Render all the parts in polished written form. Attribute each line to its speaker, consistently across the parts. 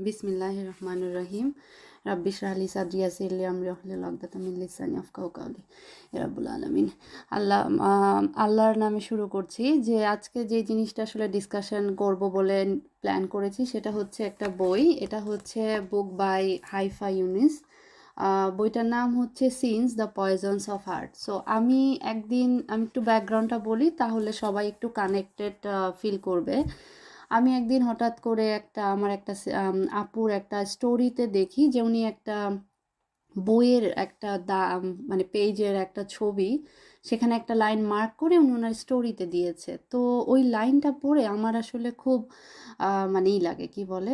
Speaker 1: বিসমিল্লাহির রহমানির রহিম। রাব্বি ইশরাহ লি সাদরি ওয়াসির লি আমরি ওয়াহলুল উকদাতাম মিন লিসানি ইয়াফকাহু কাওলি। ইয়া রাব্বুল আলামিন। আল্লাহর নামে শুরু করছি। যে আজকে যে জিনিসটা আসলে ডিসকাশন করব বলে প্ল্যান করেছি সেটা হচ্ছে একটা বই। এটা হচ্ছে বুক বাই হাইফা ইউনিস। বইটার নাম হচ্ছে sins the poisons of heart. So আমি একটু ব্যাকগ্রাউন্ডটা বলি, তাহলে সবাই একটু কানেক্টেড ফিল করবে। আমি একদিন হঠাৎ করে আমার একটা আপুর একটা স্টোরিতে দেখি যে উনি একটা বইয়ের একটা মানে পেজের একটা ছবি, সেখানে একটা লাইন মার্ক করে উনি ওনার স্টোরিতে দিয়েছে। তো ওই লাইনটা পড়ে আমার আসলে খুব মানে লাগে কি বলে,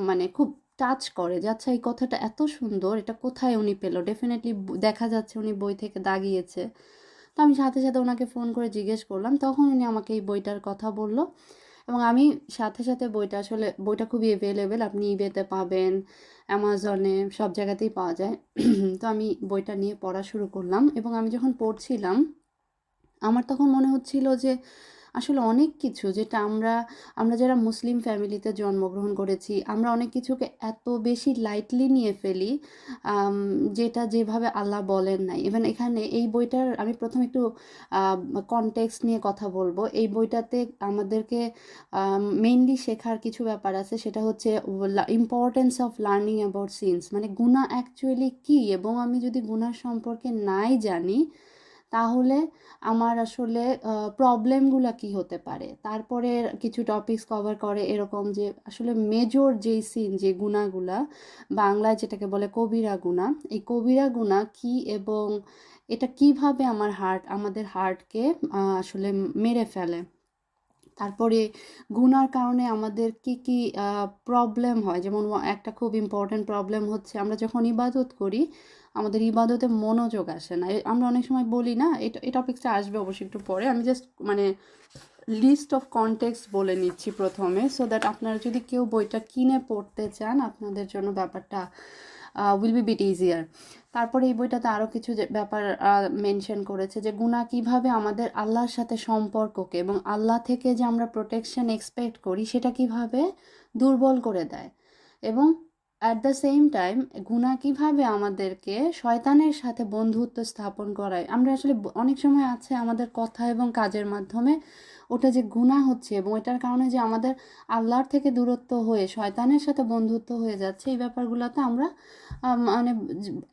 Speaker 1: মানে খুব টাচ করে যে আচ্ছা এই কথাটা এত সুন্দর, এটা কোথায় উনি পেলো। ডেফিনেটলি দেখা যাচ্ছে উনি বই থেকে দাগিয়েছে। তো আমি সাথে সাথে ওনাকে ফোন করে জিজ্ঞেস করলাম, তখন উনি আমাকে এই বইটার কথা বলল। এবং আমি সাথে সাথে বইটা খুবই অ্যাভেলেবেল, আপনি ইবেতে পাবেন, অ্যামাজনে, সব জায়গাতেই পাওয়া যায়। তো আমি বইটা নিয়ে পড়া শুরু করলাম এবং আমি যখন পড়ছিলাম আমার তখন মনে হচ্ছিল যে আসলে অনেক কিছু যেটা আমরা যারা মুসলিম ফ্যামিলিতে জন্মগ্রহণ করেছি, আমরা অনেক কিছুকে এত বেশি লাইটলি নিয়ে ফেলি, যেটা যেভাবে আল্লাহ বলেন নাই। ইভেন এখানে এই বইটার আমি প্রথম একটু কনটেক্সট নিয়ে কথা বলবো। এই বইটাতে আমাদেরকে মেইনলি শেখার কিছু ব্যাপার আছে, সেটা হচ্ছে importance of learning about sins, মানে গুনাহ অ্যাকচুয়ালি কী, এবং আমি যদি গুনাহ সম্পর্কে নাই জানি তাহলে আমার আসলে প্রবলেমগুলা কি হতে পারে। তারপরে কিছু টপিকস কভার করে এরকম যে আসলে মেজর যেই সিন, যে গুনাহগুলা, বাংলায় যেটাকে বলে কবিরা গুনাহ, এই কবিরা গুনাহ কি এবং এটা কিভাবে আমাদের হার্টকে আসলে মেরে ফেলে। তারপরে গুনার কারণে আমাদের কি কি প্রবলেম হয়, যেমন একটা খুব ইম্পর্ট্যান্ট প্রবলেম হচ্ছে আমরা যখন ইবাদত করি আমাদের ইবাদতে মনোযোগ আসে না। আমরা অনেক সময় বলি না, এই টপিকসটা আসবে অবশ্যই একটু পরে, আমি জাস্ট মানে লিস্ট অফ কনটেক্সট বলে নিচ্ছি প্রথমে, সো দ্যাট আপনারা যদি কেউ বইটা কিনে পড়তে চান আপনাদের জন্য ব্যাপারটা উইল বি বিট ইজিয়ার। তারপরে এই বইটাতে আরও কিছু ব্যাপার মেনশন করেছে যে গুনাহ কিভাবে আমাদের আল্লাহর সাথে সম্পর্ককে এবং আল্লাহ থেকে যে আমরা প্রোটেকশন এক্সপেক্ট করি সেটা কিভাবে দুর্বল করে দেয়, এবং অ্যাট দ্য সেম টাইম গুনাহ কিভাবে আমাদেরকে শয়তানের সাথে বন্ধুত্ব স্থাপন করায়। আমরা আসলে অনেক সময় আছে আমাদের কথা এবং কাজের মাধ্যমে ওটা যে গুনাহ হচ্ছে এবং এটার কারণে যে আমাদের আল্লাহর থেকে দূরত্ব হয়ে শয়তানের সাথে বন্ধুত্ব হয়ে যাচ্ছে, এই ব্যাপারগুলোতে আমরা মানে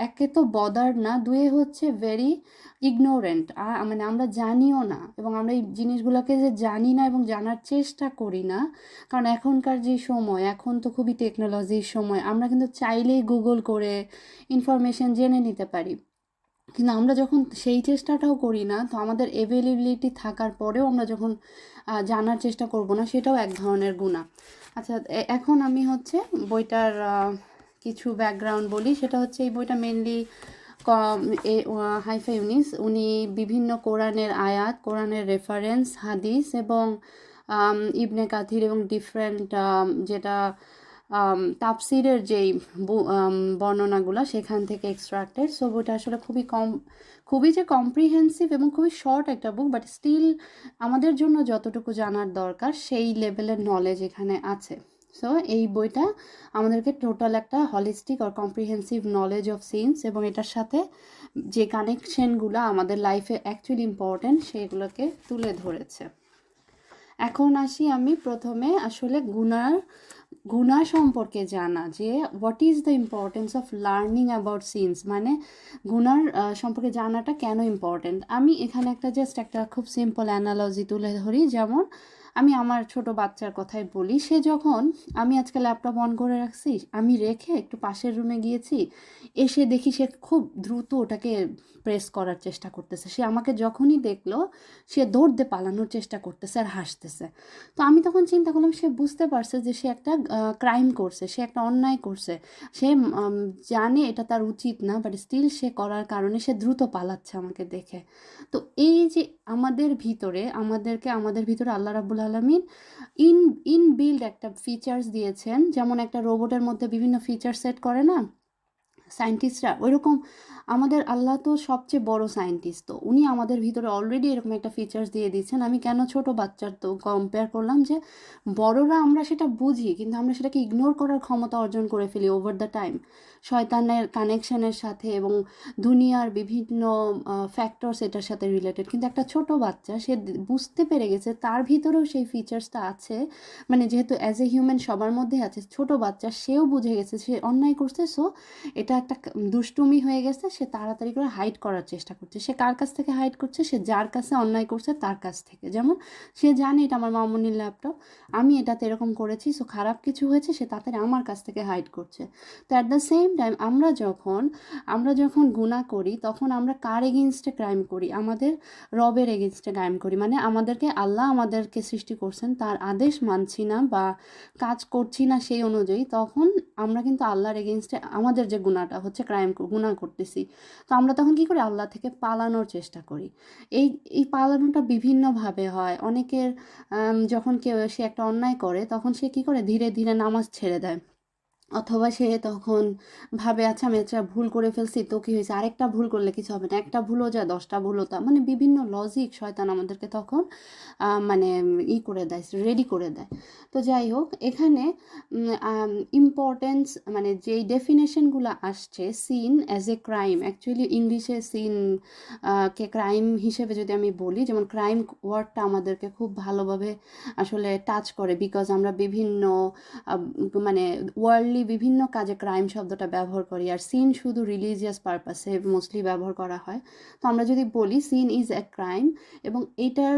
Speaker 1: একে তো বদার না, দুয়ে হচ্ছে ভেরি ইগনোরেন্ট, মানে আমরা জানিও না, এবং আমরা এই জিনিসগুলোকে যে জানি না এবং জানার চেষ্টা করি না। কারণ এখনকার যে সময়, এখন তো খুবই টেকনোলজির সময়, আমরা কিন্তু চাইলেই গুগল করে ইনফরমেশন জেনে নিতে পারি। কিন্তু আমরা যখন সেই চেষ্টাটাও করি না, তো আমাদের অ্যাভেলেবিলিটি থাকার পরেও আমরা যখন জানার চেষ্টা করব না, সেটাও এক ধরনের গুনাহ। আচ্ছা, এখন আমি হচ্ছে বইটার কিছু ব্যাকগ্রাউন্ড বলি। সেটা হচ্ছে এই বইটা মেনলি হাইফা ইউনিস উনি বিভিন্ন কোরআনের আয়াত, কোরআনের রেফারেন্স, হাদিস এবং ইবনে কাথির এবং ডিফারেন্ট যেটা তাফসিরের যেই বর্ণনাগুলো সেখান থেকে এক্সট্রাক্টেড। সো বইটা আসলে খুবই যে কম্প্রিহেন্সিভ এবং খুবই শর্ট একটা বুক, বাট স্টিল আমাদের জন্য যতটুকু জানার দরকার সেই লেভেলের নলেজ এখানে আছে। সো এই বইটা আমাদেরকে টোটাল একটা হলিস্টিক আর কম্প্রিহেন্সিভ নলেজ অফ সিন্স এবং এটার সাথে যে কানেকশনগুলো আমাদের লাইফে অ্যাকচুয়ালি ইম্পর্ট্যান্ট সেগুলোকে তুলে ধরেছে। এখন আসি আমি প্রথমে আসলে গুনাহ সম্পর্কে জানা, যে what is the importance of learning about sins, মানে গুনার সম্পর্কে জানাটা কেন ইম্পর্টেন্ট। আমি এখানে একটা খুব সিম্পল অ্যানালজি তুলে ধরি। যেমন আমি আমার ছোট বাচ্চার কথাই বলি। আমি আজকে ল্যাপটপ অন করে রাখছি, আমি রেখে একটু পাশের রুমে গিয়েছি, এসে দেখি সে খুব দ্রুত ওটাকে প্রেস করার চেষ্টা করতেছে। সে আমাকে যখনই দেখলো সে দৌড় দিয়ে পালানোর চেষ্টা করতেছে আর হাসতেছে। তো আমি তখন চিন্তা করলাম সে বুঝতে পারছে যে সে একটা ক্রাইম করছে, সে একটা অন্যায় করছে। সে জানে এটা তার উচিত না, বাট স্টিল সে করার কারণে সে দ্রুত পালাচ্ছে আমাকে দেখে। তো এই যে আমাদের ভিতরে আল্লাহ রাব্বুল আলামিন ইনবিল্ড একটা ফিচার্স দিয়েছেন, যেমন একটা রোবটের মধ্যে বিভিন্ন ফিচার সেট করে না সায়েন্টিস্টরা, ওইরকম আমাদের আল্লাহ তো সবচেয়ে বড় সায়েন্টিস্ট, তো উনি আমাদের ভিতরে অলরেডি এরকম একটা ফিচার্স দিয়ে দিচ্ছেন। আমি কেন ছোট বাচ্চার তো কম্পেয়ার করলাম, যে বড়রা আমরা সেটা বুঝি কিন্তু আমরা সেটাকে ইগনোর করার ক্ষমতা অর্জন করে ফেলি ওভার দ্য টাইম, শয়তানের কানেকশনের সাথে এবং দুনিয়ার বিভিন্ন ফ্যাক্টরস এটার সাথে রিলেটেড। কিন্তু একটা ছোট বাচ্চা সে বুঝতে পেরে গেছে তার ভিতরেও সেই ফিচার্সটা আছে, মানে যেহেতু অ্যাজ এ হিউম্যান সবার মধ্যে আছে, ছোট বাচ্চা সেও বুঝে গেছে সে অন্যায় করছে, সো এটা একটা দুষ্টুমি হয়ে গেছে, সে তাড়াতাড়ি করে হাইড করার চেষ্টা করছে। সে কার কাছ থেকে হাইড করছে? সে যার কাছে অন্যায় করছে তার কাছ থেকে। যেমন সে জানে এটা আমার মামুনির ল্যাপটপ, আমি এটাতে এরকম করেছি, সো খারাপ কিছু হয়েছে, সে তাড়াতাড়ি আমার কাছ থেকে হাইড করছে। তো অ্যাট দ্য সেম টাইম আমরা যখন গুনাহ করি তখন আমরা কার এগেনস্টে ক্রাইম করি? আমাদের রবের এগেনস্টে ক্রাইম করি। মানে আল্লাহ আমাদেরকে সৃষ্টি করছেন, তার আদেশ মানছি না বা কাজ করছি না সেই অনুযায়ী, তখন আমরা কিন্তু আল্লাহর এগেনস্টে আমাদের যে গুনাহটা হচ্ছে গুনাহ করতেছি। তো আমরা তখন কী করি? আল্লাহ থেকে পালানোর চেষ্টা করি। এই এই পালানোটা বিভিন্নভাবে হয়। অনেকের যখন সে একটা অন্যায় করে তখন সে কী করে? ধীরে ধীরে নামাজ ছেড়ে দেয়, অথবা সে তখন ভাবে আচ্ছা আমি একটা ভুল করে ফেলছি, তো কী হয়েছে, আরেকটা ভুল করলে কিছু হবে না, একটা ভুলও যায় 10টা ভুলও তা, মানে বিভিন্ন লজিক শয়তান আমাদেরকে তখন মানে করে দেয়, রেডি করে দেয়। তো যাই হোক, এখানে ইম্পর্টেন্স মানে যেই ডেফিনেশনগুলো আসছে, scene as a crime, actually ইংলিশে সিন কে ক্রাইম হিসেবে যদি আমি বলি, যেমন ক্রাইম ওয়ার্ডটা আমাদেরকে খুব ভালোভাবে আসলে টাচ করে, বিকজ আমরা বিভিন্ন মানে ওয়ার্ল্ডলি বিভিন্ন কাজে ক্রাইম শব্দটা ব্যবহার করি, আর সিন শুধু রিলিজিয়াস পারপাসে মোস্টলি ব্যবহার করা হয়। তো আমরা যদি বলি সিন ইজ এ ক্রাইম, এবং এটার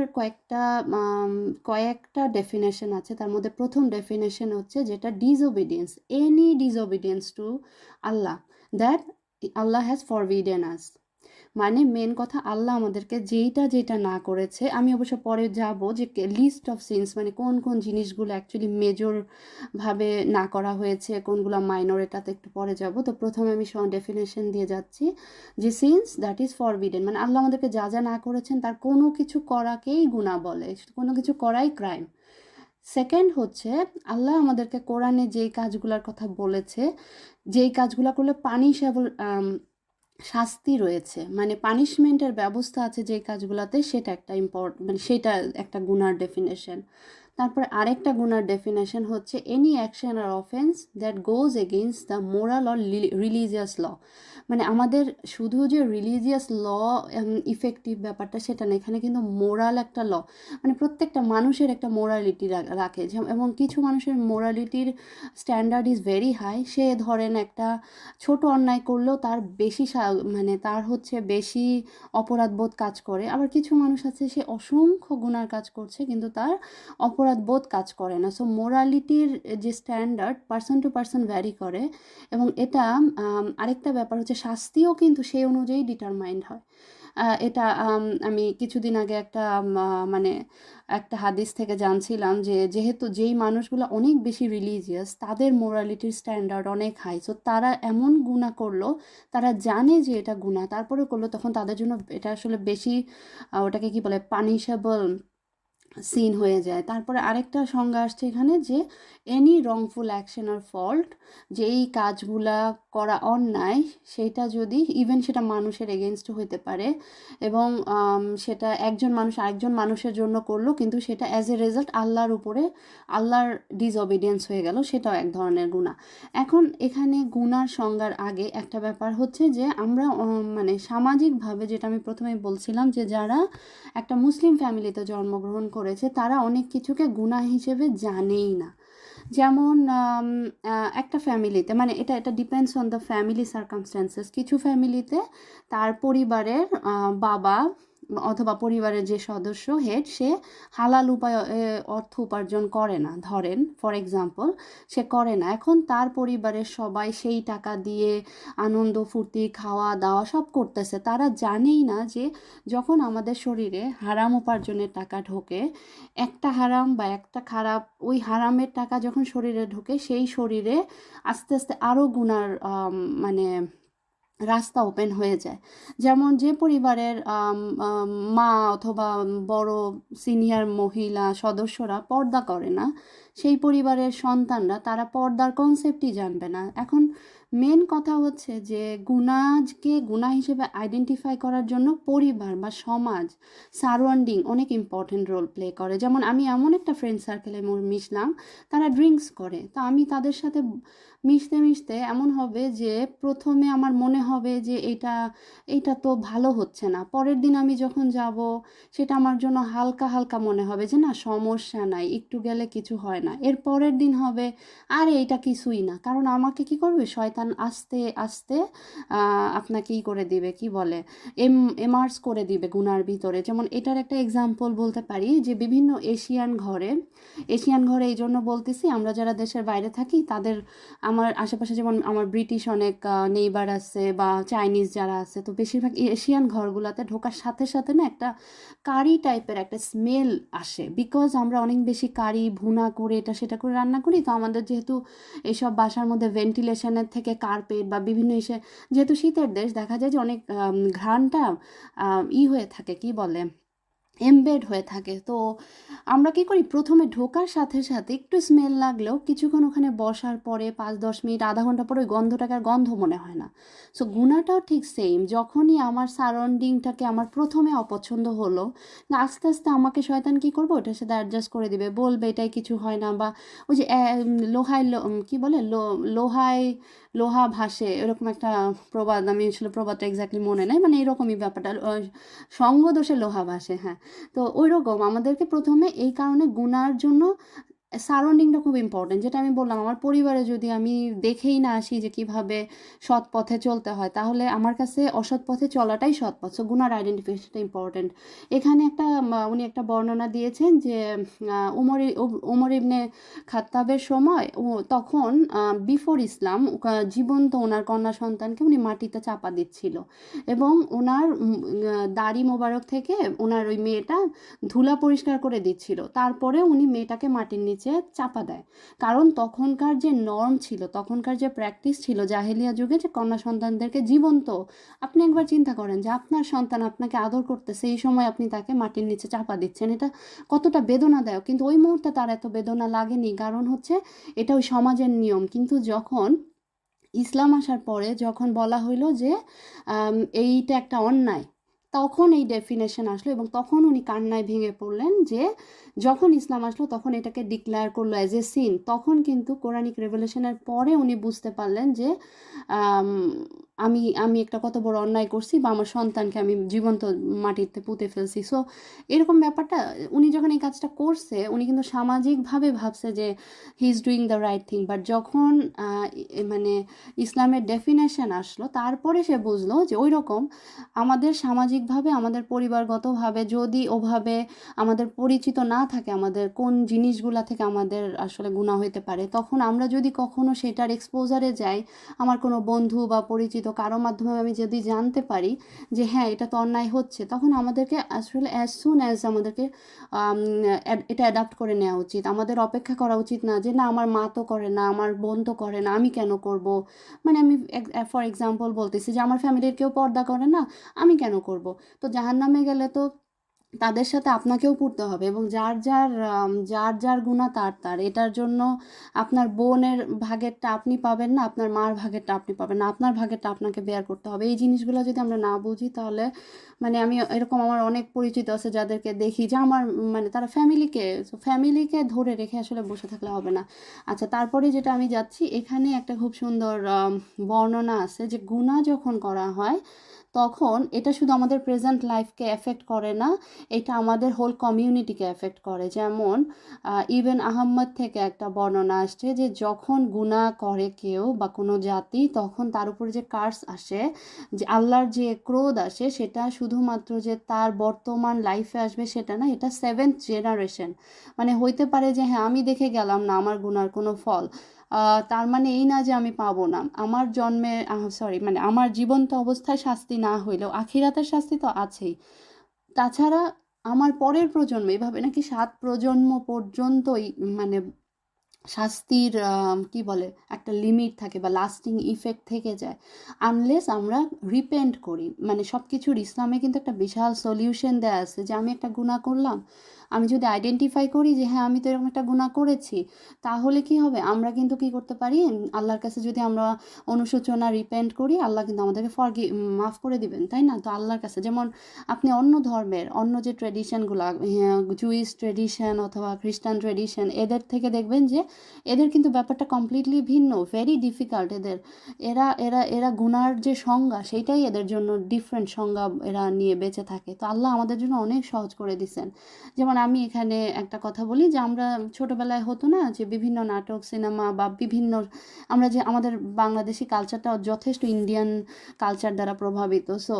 Speaker 1: কয়েকটা ডেফিনেশন আছে। তার মধ্যে প্রথম ডেফিনেশন হচ্ছে যেটা disobedience, any disobedience to Allah that Allah has forbidden us. মানে মেন কথা, আল্লাহ আমাদেরকে যেটা না করেছে, আমি অবশ্য পরে যাব যে লিস্ট অফ সিনস মানে কোন কোন জিনিসগুলো অ্যাকচুয়ালি মেজরভাবে না করা হয়েছে, কোনগুলো মাইনর, এটাতে একটু পরে যাব। তো প্রথমে আমি ডেফিনেশন দিয়ে যাচ্ছি যে সিনস দ্যাট ইজ ফরবিডেন, মানে আল্লাহ আমাদেরকে যা না করেছেন তার কোনো কিছু করাকেই গুনাহ বলে, কোনো কিছু করাই ক্রাইম। সেকেন্ড হচ্ছে আল্লাহ আমাদেরকে কোরআনে যেই কাজগুলোর কথা বলেছে, যেই কাজগুলো করলে পানিশেবল শাস্তি রয়েছে, মানে পানিশমেন্টের ব্যবস্থা আছে যেই কাজগুলোতে, সেটা একটা মানে সেটা একটা গুনার ডেফিনেশন। তারপর আরেকটা গুনার ডেফিনেশন হচ্ছে any action or offence that goes against the moral or religious law. মানে আমাদের শুধু যে রিলিজিয়াস ল ইফেক্টিভ ব্যাপারটা সেটা না, এখানে কিন্তু মোরাল একটা ল, মানে প্রত্যেকটা মানুষের একটা মোরালিটি রাখে, এবং কিছু মানুষের মোরালিটির স্ট্যান্ডার্ড ইজ ভেরি হাই। সে ধরেন একটা ছোট অন্যায় করলেও তার বেশি মানে তার হচ্ছে বেশি অপরাধবোধ কাজ করে, আবার কিছু মানুষ আছে সে অসংখ্য গুনার কাজ করছে কিন্তু তার অপরাধবোধ কাজ করে না। সো মোরালিটির যে standard person to person vary করে, এবং এটা আরেকটা ব্যাপার হচ্ছে শাস্তিও কিন্তু সেই অনুযায়ী ডিটারমাইন্ড হয়। এটা আমি কিছুদিন আগে মানে একটা হাদিস থেকে জানছিলাম যে যেহেতু যেই মানুষগুলো অনেক বেশি রিলিজিয়াস তাদের মোরালিটির স্ট্যান্ডার্ড অনেক হাই, সো তারা এমন গুনাহ করলো, তারা জানে যে এটা গুনাহ, তারপরে করলো, তখন তাদের জন্য এটা আসলে বেশি ওটাকে কি বলে পানিশেবল সিন হয়ে যায়। তারপরে আরেকটা সংজ্ঞা আসছে এখানে যে এনি রংফুল অ্যাকশন আর ফল্ট, যেই কাজগুলা করা অন্যায় সেটা যদি ইভেন সেটা মানুষের এগেনস্ট হইতে পারে, এবং সেটা একজন মানুষ আরেকজন মানুষের জন্য করলো কিন্তু সেটা অ্যাজ এ রেজাল্ট আল্লাহর ডিসঅবিডিয়েন্স হয়ে গেল, সেটাও এক ধরনের গুনাহ। এখন এখানে গুনার সংজ্ঞার আগে একটা ব্যাপার হচ্ছে যে আমরা মানে সামাজিকভাবে, যেটা আমি প্রথমেই বলছিলাম, যে যারা একটা মুসলিম ফ্যামিলিতে জন্মগ্রহণ করেছে তারা অনেক কিছুকে গুনাহ হিসেবে জানেই না। যেমন একটা ফ্যামিলিতে, মানে এটা depends on the family circumstances, কিছু ফ্যামিলিতে তার পরিবারের বাবা অথবা পরিবারের যে সদস্য হেড, সে হালাল উপায়ে অর্থ উপার্জন করে না, ধরেন ফর এক্সাম্পল সে করে না, এখন তার পরিবারের সবাই সেই টাকা দিয়ে আনন্দ ফুর্তি খাওয়া দাওয়া সব করতেছে, তারা জানেই না যে যখন আমাদের শরীরে হারাম উপার্জনের টাকা ঢোকে, একটা হারাম বা একটা খারাপ, ওই হারামের টাকা যখন শরীরে ঢোকে সেই শরীরে আস্তে আস্তে আরও গুনার মানে রাস্তা ওপেন হয়ে যায়। যেমন যে পরিবারের মা অথবা বড় সিনিয়র মহিলা সদস্যরা পর্দা করে না, সেই পরিবারের সন্তানরা তারা পর্দার কনসেপ্টই জানবে না। এখন মেন কথা হচ্ছে যে গুনাহকে গুনাহ হিসেবে আইডেন্টিফাই করার জন্য পরিবার বা সমাজ, সারাউন্ডিং অনেক ইম্পর্টেন্ট রোল প্লে করে। যেমন আমি এমন একটা ফ্রেন্ড সার্কেলে মিশলাম, তারা ড্রিঙ্কস করে, তো আমি তাদের সাথে মিশতে মিশতে এমন হবে যে প্রথমে আমার মনে হবে যে এইটা তো ভালো হচ্ছে না, পরের দিন আমি যখন যাব সেটা আমার জন্য হালকা হালকা মনে হবে যে না সমস্যা নাই, একটু গেলে কিছু হয় না। এর পরের দিন হবে আরে এটা কিছুই না, কারণ আমাকে কি করবে শয়তান আস্তে আস্তে আপনাকে ই করে দিবে, কি বলে, এমার্স করে দিবে গুনার ভিতরে। যেমন এটার একটা এক্সাম্পল বলতে পারি যে বিভিন্ন এশিয়ান ঘরে এই জন্য বলতেছি, আমরা যারা দেশের বাইরে থাকি তাদের, আমার আশেপাশে যেমন আমার ব্রিটিশ অনেক নেইবার আছে বা চাইনিজ যারা আছে, তো বেশিরভাগ এশিয়ান ঘরগুলোতে ঢোকার সাথে সাথে না একটা কারি টাইপের একটা স্মেল আসে, বিকজ আমরা অনেক বেশি কারি ভুনা করে এটা সেটা করে রান্না করি। তো আমাদের যেহেতু এইসব বাসার মধ্যে ভেন্টিলেশনের থেকে কার্পেট বা বিভিন্ন যেহেতু শীতের দেশ, দেখা যায় যে অনেক ঘ্রাণটা হয়ে থাকে, কি বলে, এমবেড হয়ে থাকে। তো আমরা কি করি, প্রথমে ঢোকার সাথে সাথে একটু স্মেল লাগলেও কিছুক্ষণ ওখানে বসার পরে 5-10 মিনিট আধা ঘন্টা পরে ওই গন্ধটাকে আর গন্ধ মনে হয় না। সো গুণাটাও ঠিক সেম, যখনই আমার সারাউন্ডিংটাকে আমার প্রথমে অপছন্দ হলো, আস্তে আস্তে আমাকে শয়তান কি করবো ওটার সাথে অ্যাডজাস্ট করে দিবে, বলবে এটাই কিছু হয় না, বা ওই যে কি বলে লোহায় লোহা ভাসে, এরকম একটা প্রবাদ, আমি আসলে প্রবাদটা এক্স্যাক্টলি মনে নেই, মানে এরকমই ব্যাপারটা, সঙ্গ দোষে লোহা ভাসে, হ্যাঁ। তো ওই রকম আমাদেরকে প্রথমে এই কারণে গুনার জন্য সারাউন্ডিংটা খুব ইম্পর্টেন্ট। যেটা আমি বললাম, আমার পরিবারে যদি আমি দেখেই না আসি যে কিভাবে সৎ পথে চলতে হয়, তাহলে আমার কাছে অসৎ পথে চলাটাই সৎ পথ। সো গুনার আইডেন্টিফিকেশনটা ইম্পর্টেন্ট। এখানে উনি একটা বর্ণনা দিয়েছেন যে উমর ইবনে খাত্তাবের সময় তখন বিফোর ইসলাম জীবন্ত ওনার কন্যা সন্তানকে উনি মাটিতে চাপা দিচ্ছিল, এবং ওনার দাড়ি মোবারক থেকে ওনার ওই মেয়েটা ধুলা পরিষ্কার করে দিচ্ছিল, তারপরে উনি মেয়েটাকে মাটির নিচে চাপা দেয়। কারণ তখনকার যে নর্ম ছিল, তখনকার যে প্র্যাকটিস ছিল জাহেলিয়া যুগে, যে কন্যা সন্তানদেরকে জীবন্ত, আপনি একবার চিন্তা করেন যে আপনার সন্তান আপনাকে আদর করতেছে, এই সময় আপনি তাকে মাটির নিচে চাপা দিচ্ছেন, এটা কতটা বেদনাদায়ক। কিন্তু ওই মুহূর্তে তার এত বেদনা লাগেনি, কারণ হচ্ছে এটা ওই সমাজের নিয়ম। কিন্তু যখন ইসলাম আসার পরে যখন বলা হইলো যে এইটা একটা অন্যায়, তখন এই ডেফিনেশন আসলো, এবং তখন উনি কান্নায় ভেঙে পড়লেন যে যখন ইসলাম আসলো তখন এটাকে ডিক্লেয়ার করলো অ্যাজ এ সিন। তখন কিন্তু কোরআনিক রেভেলেশনের পরে উনি বুঝতে পারলেন যে আম, আমি আমি একটা কত বড় অন্যায় করছি, বা আমার সন্তানকে আমি জীবন্ত মাটিতে পুঁতে ফেলছি। সো এরকম ব্যাপারটা, উনি যখন এই কাজটা করছে উনি কিন্তু সামাজিকভাবে ভাবছে যে he is doing the right thing, but যখন মানে ইসলামের ডেফিনেশন আসলো তারপরে সে বুঝলো যে ওই রকম আমাদের সামাজিকভাবে, আমাদের পরিবারগতভাবে যদি ওভাবে আমাদের পরিচিত না থাকে আমাদের কোন জিনিসগুলা থেকে আমাদের আসলে গুনাহ হইতে পারে, তখন আমরা যদি কখনো সেটার এক্সপোজারে যাই, আমার কোনো বন্ধু বা পরিচিত কারো মাধ্যমে আমি যদি জানতে পারি যে হ্যাঁ এটা তো অন্যায় হচ্ছে, তখন আমাদেরকে আসলে অ্যাজ সুন অ্যাজ আমাদেরকে এটা অ্যাডাপ্ট করে নেওয়া উচিত। আমাদের অপেক্ষা করা উচিত না যে না আমার মা তো করে না, আমার বোন তো করে না, আমি কেন করব। মানে আমি ফর এক্সাম্পল বলতেছি যে আমার ফ্যামিলির কেউ পর্দা করে না, আমি কেন করব। তো জাহান্নামে গেলে তো তাদের সাথে আপনাকেও পড়তে হবে, এবং যার গুণা তার এটার জন্য আপনার বোনের ভাগেরটা আপনি পাবেন না, আপনার মার ভাগেরটা আপনি পাবেন না, আপনার ভাগেরটা আপনাকে বেয়ার করতে হবে। এই জিনিসগুলো যদি আমরা না বুঝি তাহলে, মানে আমি এরকম আমার অনেক পরিচিত আছে যাদেরকে দেখি যে আমার মানে তারা ফ্যামিলিকে ধরে রেখে আসলে বসে থাকলে হবে না। আচ্ছা, তারপরে যেটা আমি যাচ্ছি, এখানে একটা খুব সুন্দর বর্ণনা আছে যে গুনাহ যখন করা হয় তখন এটা শুধু আমাদের প্রেজেন্ট লাইফকে এফেক্ট করে না, এটা আমাদের হোল কমিউনিটিকে এফেক্ট করে। যেমন ইবেন আহম্মদ থেকে একটা বর্ণনা আসছে যে যখন গুনাহ করে কেউ বা কোনো জাতি, তখন তার উপরে যে কার্স আসে, যে আল্লাহর যে ক্রোধ আসে, সেটা শুধুমাত্র যে তার বর্তমান লাইফে আসবে সেটা না, এটা 7th জেনারেশন। মানে হইতে পারে যে হ্যাঁ আমি দেখে গেলাম না আমার গুনার কোনো ফল, তার মানে এই না যে আমি পাবো না আমার জন্মে, মানে আমার জীবন্ত অবস্থায় শাস্তি না হইলেও আখিরাতের শাস্তি তো আছেই। তাছাড়া আমার পরের প্রজন্ম, এভাবে নাকি 7 প্রজন্ম পর্যন্তই মানে শাস্তির কি বলে একটা লিমিট থাকে বা লাস্টিং ইফেক্ট থেকে যায়, আনলেস আমরা রিপেন্ট করি। মানে সব কিছুর ইসলামে কিন্তু একটা বিশাল সলিউশন দেয়া আছে যে আমি একটা গুনাহ করলাম, আমি যদি আইডেন্টিফাই করি যে হ্যাঁ আমি তো এরকম একটা গুনাহ করেছি, তাহলে কি হবে, আমরা কিন্তু কি করতে পারি, আল্লাহর কাছে যদি আমরা অনুশোচনা রিপেন্ট করি, আল্লাহ কিন্তু আমাদেরকে মাফ করে দিবেন, তাই না? তো আল্লাহর কাছে যেমন আপনি অন্য ধর্মের অন্য যে ট্রেডিশনগুলো, জুইস ট্রেডিশন অথবা খ্রিস্টান ট্রেডিশন, এদের থেকে দেখবেন যে এদের কিন্তু ব্যাপারটা কমপ্লিটলি ভিন্ন, ভেরি ডিফিকাল্ট এদের। এরা এরা এরা গুনার যে সংজ্ঞা সেইটাই এদের জন্য ডিফারেন্ট সংজ্ঞা এরা নিয়ে বেঁচে থাকে। তো আল্লাহ আমাদের জন্য অনেক সহজ করে দিছেন। যেমন আমি এখানে একটা কথা বলি যে আমরা ছোটোবেলায় হতো না যে বিভিন্ন নাটক সিনেমা বা বিভিন্ন, আমরা যে আমাদের বাংলাদেশি কালচারটা যথেষ্ট ইন্ডিয়ান কালচার দ্বারা প্রভাবিত। সো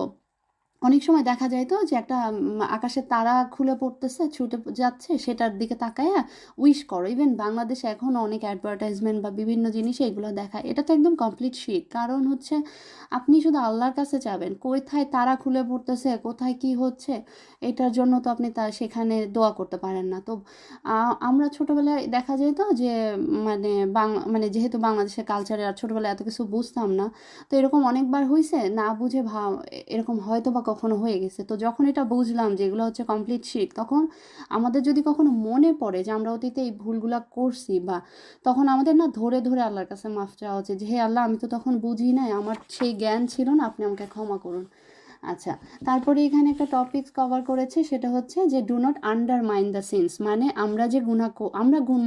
Speaker 1: অনেক সময় দেখা যায় তো যে একটা আকাশের তারা খুলে পড়তেছে, ছুটে যাচ্ছে, সেটার দিকে তাকায়া উইশ করো। ইভেন বাংলাদেশে এখনও অনেক অ্যাডভার্টাইজমেন্ট বা বিভিন্ন জিনিসে এগুলো দেখায়। এটা তো একদম কমপ্লিট শিট। কারণ হচ্ছে আপনি শুধু আল্লাহর কাছে যাবেন, কোথায় তারা খুলে পড়তেছে, কোথায় কি হচ্ছে, এটার জন্য তো আপনি সেখানে দোয়া করতে পারেন না। তো আমরা ছোটোবেলায় দেখা যায় তো যে মানে মানে যেহেতু বাংলাদেশের কালচারে আর ছোটোবেলায় এত কিছু বুঝতাম না, তো এরকম অনেকবার হয়েছে না বুঝে এরকম হয়তো বা কখনো হয়ে গেছে। তো যখন এটা বুঝলাম যে এগুলো হচ্ছে কমপ্লিট শিট, তখন আমাদের যদি কখনো মনে পড়ে যে আমরা অতীতে এই ভুলগুলা করছি, বা তখন আমাদের না ধরে ধরে আল্লাহর কাছে মাফ চাওয়া উচিত যে হে আল্লাহ, আমি তো তখন বুঝি নাই, আমার সেই জ্ঞান ছিল না, আপনি আমাকে ক্ষমা করুন। আচ্ছা, তারপরে এখানে একটা টপিকস কভার করেছে, সেটা হচ্ছে যে do not undermine the sins. মানে আমরা যে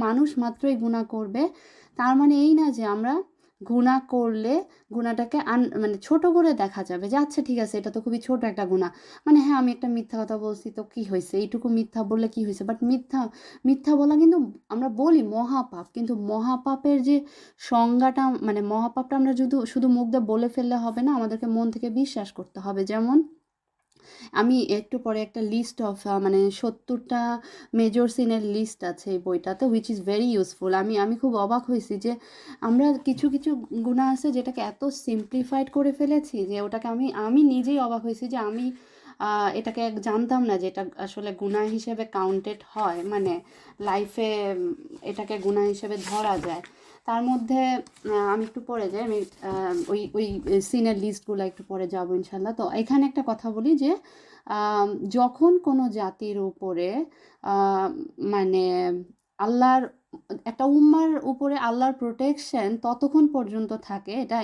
Speaker 1: মানুষ মাত্রই গুনাহ করবে, তার মানে এই না যে আমরা গুনাহ করলে গুনাহটাকে মানে ছোট করে দেখা যাবে যে আচ্ছা ঠিক আছে, এটা তো খুবই ছোট একটা গুনাহ, মানে হ্যাঁ আমি একটা মিথ্যা কথা বলছি তো কি হয়েছে, এইটুকু মিথ্যা বললে কি হয়েছে। বাট মিথ্যা মিথ্যা বলা কিন্তু আমরা বলি মহাপাপ, কিন্তু মহাপাপের যে সংজ্ঞাটা, মানে মহাপাপটা আমরা শুধু শুধু মুখ দিয়ে বলে ফেললে হবে না, আমাদেরকে মন থেকে বিশ্বাস করতে হবে। যেমন আমি একটু পরে একটা লিস্ট অফ মানে 70টা মেজর সিনের লিস্ট আছে এই বইটাতে, হুইচ ইজ ভেরি ইউজফুল। আমি খুব অবাক হয়েছি যে আমরা কিছু কিছু গুনাহ আছে যেটাকে এত সিম্পলিফাইড করে ফেলেছি যে ওটাকে আমি আমি নিজেই অবাক হয়েছি যে আমি এটাকে জানতাম না যে এটা আসলে গুনাহ হিসেবে কাউন্টেড হয়, মানে লাইফে এটাকে গুনাহ হিসেবে ধরা যায়। তার মধ্যে আমি একটু পরে যাই, আমি ওই ওই সিনের লিস্টগুলো একটু পরে যাবো ইনশাল্লাহ। তো এখানে একটা কথা বলি যে যখন কোনো জাতির উপরে আহ, মানে আল্লাহর একটা উম্মার উপরে আল্লাহর প্রোটেকশন ততক্ষণ পর্যন্ত থাকে, এটা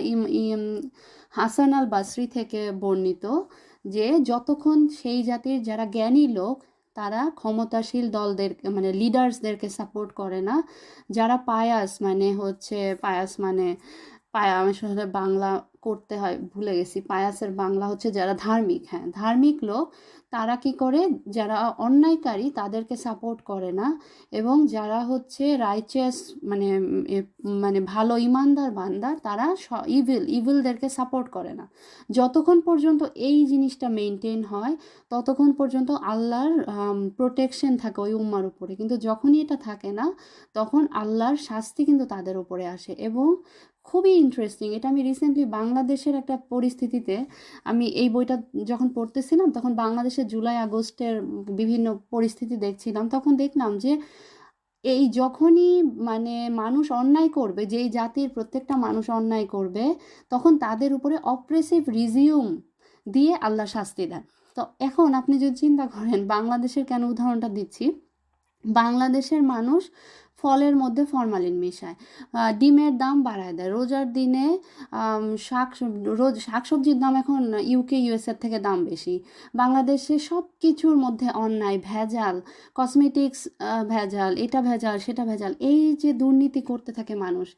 Speaker 1: হাসান আল বাসরি থেকে বর্ণিত, যে যতক্ষণ সেই জাতির যারা জ্ঞানী লোক তারা ক্ষমতাশীল দলদের মানে লিডার্সদেরকে সাপোর্ট করে না, যারা পায়াস মানে হচ্ছে পায়াস মানে আমি আসলে বাংলা করতে হয় ভুলে গেছি, পায়াসের বাংলা হচ্ছে যারা ধার্মিক, হ্যাঁ ধার্মিক লোক, তারা কি করে, যারা অন্যায়কারী তাদেরকে সাপোর্ট করে না, এবং যারা হচ্ছে রাইচিয়াস মানে মানে ভালো ইমানদার বান্দার, তারা ইভিলদেরকে সাপোর্ট করে না। যতক্ষণ পর্যন্ত এই জিনিসটা মেনটেন হয় ততক্ষণ পর্যন্ত আল্লাহর প্রোটেকশন থাকে ওই উম্মার উপরে। কিন্তু যখনই এটা থাকে না, তখন আল্লাহর শাস্তি কিন্তু তাদের উপরে আসে। এবং খুবই ইন্টারেস্টিং, এটা আমি রিসেন্টলি বাংলাদেশের একটা পরিস্থিতিতে, আমি এই বইটা যখন পড়তেছিলাম তখন বাংলাদেশের জুলাই আগস্টের বিভিন্ন পরিস্থিতি দেখছিলাম, তখন দেখলাম যে এই যখনই মানে মানুষ অন্যায় করবে, যেই জাতির প্রত্যেকটা মানুষ অন্যায় করবে, তখন তাদের উপরে অপ্রেসিভ রিজিউম দিয়ে আল্লাহ শাস্তি দেন। তো এখন আপনি যদি চিন্তা করেন, বাংলাদেশের কেন উদাহরণটা দিচ্ছি, বাংলাদেশের মানুষ ফলের মধ্যে ফরমালিন মেশায়, ডিমের দাম বাড়ায় দেয়, রোজার দিনে শাকসবজির দাম এখন ইউকে ইউএসএর থেকে দাম বেশি, বাংলাদেশে সব কিছুর মধ্যে অন্যায়, ভেজাল, কসমেটিক্স ভেজাল, এটা ভেজাল সেটা ভেজাল, এই যে দুর্নীতি করতে থাকে মানুষ।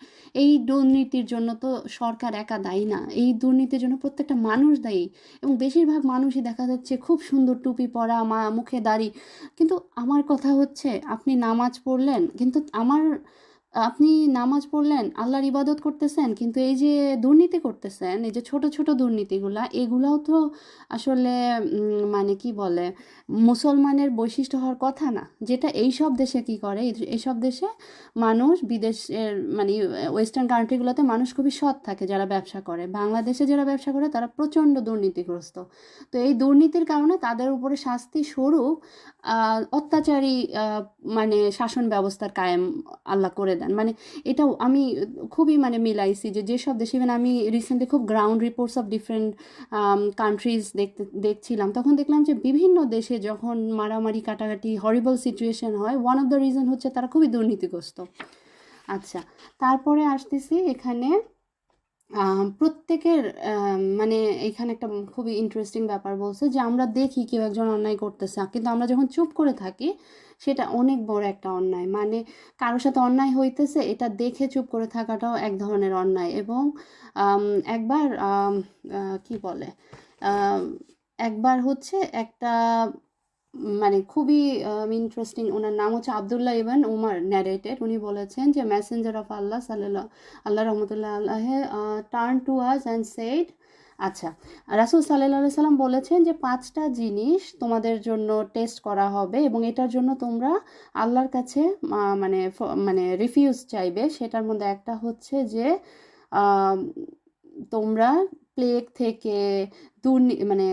Speaker 1: এই দুর্নীতির জন্য তো সরকার একা দায়ী না, এই দুর্নীতির জন্য প্রত্যেকটা মানুষ দায়ী। এবং বেশিরভাগ মানুষই দেখা যাচ্ছে খুব সুন্দর টুপি পরা, মুখে দাড়ি, কিন্তু আমার কথা হচ্ছে আপনি নামাজ পড়লেন, কিন্তু আপনি নামাজ পড়লেন, আল্লাহর ইবাদত করতেছেন, কিন্তু এই যে দুর্নীতি করতেছেন, এই যে ছোট ছোট দুর্নীতিগুলা, এগুলাও তো আসলে মানে কি বলে, মুসলমানের বৈশিষ্ট্য হওয়ার কথা না। যেটা এইসব দেশে কি করে, এইসব দেশে মানুষ, বিদেশের মানে ওয়েস্টার্ন কান্ট্রিগুলোতে মানুষ খুবই সৎ থাকে যারা ব্যবসা করে, বাংলাদেশে যারা ব্যবসা করে তারা প্রচণ্ড দুর্নীতিগ্রস্ত। তো এই দুর্নীতির কারণে তাদের উপরে শাস্তি স্বরূপ অত্যাচারী মানে শাসন ব্যবস্থার কায়েম আল্লাহ করে দেন। দেন। মানে এটাও আমি খুবই মানে মিলাইছি যে যেসব দেশে, ইভেন আমি রিসেন্টলি খুব ground reports of different countries দেখছিলাম, তখন দেখলাম যে বিভিন্ন দেশে যখন মারামারি কাটাকাটি হরিবল সিচুয়েশন হয়, ওয়ান অফ দ্য রিজন হচ্ছে তারা খুবই দুর্নীতিগ্রস্ত। আচ্ছা, তারপরে আসতেছি এখানে প্রত্যেকের মানে এখানে একটা খুবই ইন্টারেস্টিং ব্যাপার বলছে যে আমরা দেখি কেউ একজন অন্যায় করতেছে, কিন্তু আমরা যখন চুপ করে থাকি সেটা অনেক বড় একটা অন্যায়। মানে কারোর সাথে অন্যায় হইতেছে এটা দেখে চুপ করে থাকাটাও এক ধরনের অন্যায়। এবং একবার কি বলে, আম, একবার হচ্ছে একটা মানে খুবই ইন্টারেস্টিং, ওনার নাম হচ্ছে আবদুল্লাহ ইবন উমর ন্যারেটেড, উনি বলেছেন যে মেসেঞ্জার অফ আল্লাহ সাল্লাল্লাহু আল্লাহ রহমতুল্লাহ আল্লাহে turn to us and said, আচ্ছা, রাসূল সাল্লাল্লাহু আলাইহি সাল্লাম বলেছেন যে 5টা জিনিস তোমাদের জন্য টেস্ট করা হবে এবং এটার জন্য তোমরা আল্লাহর কাছে মানে মানে রিফিউজ চাইবে। সেটার মধ্যে একটা হচ্ছে যে আম, তোমরা প্লেগ থেকে, মানে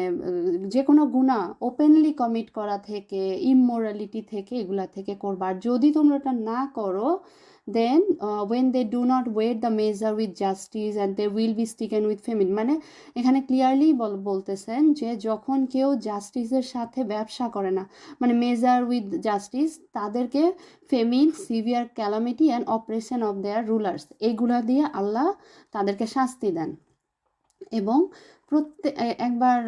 Speaker 1: যে কোনো গুনাহ ওপেনলি কমিট করা থেকে, ইমমোরালিটি থেকে, এগুলা থেকে করবা। আর যদি তোমরা ওটা না করো, then when they do not weight the measure with justice and they will be stricken with famine. মানে এখানে ক্লিয়ারলি বলতেছেন যে যখন কেউ জাস্টিসের সাথে ব্যবসা করে না, মানে মেজার উইথ জাস্টিস, তাদেরকে famine, severe calamity and operation of their rulers, এইগুলা দিয়ে আল্লাহ তাদেরকে শাস্তি দেন। এবং একবার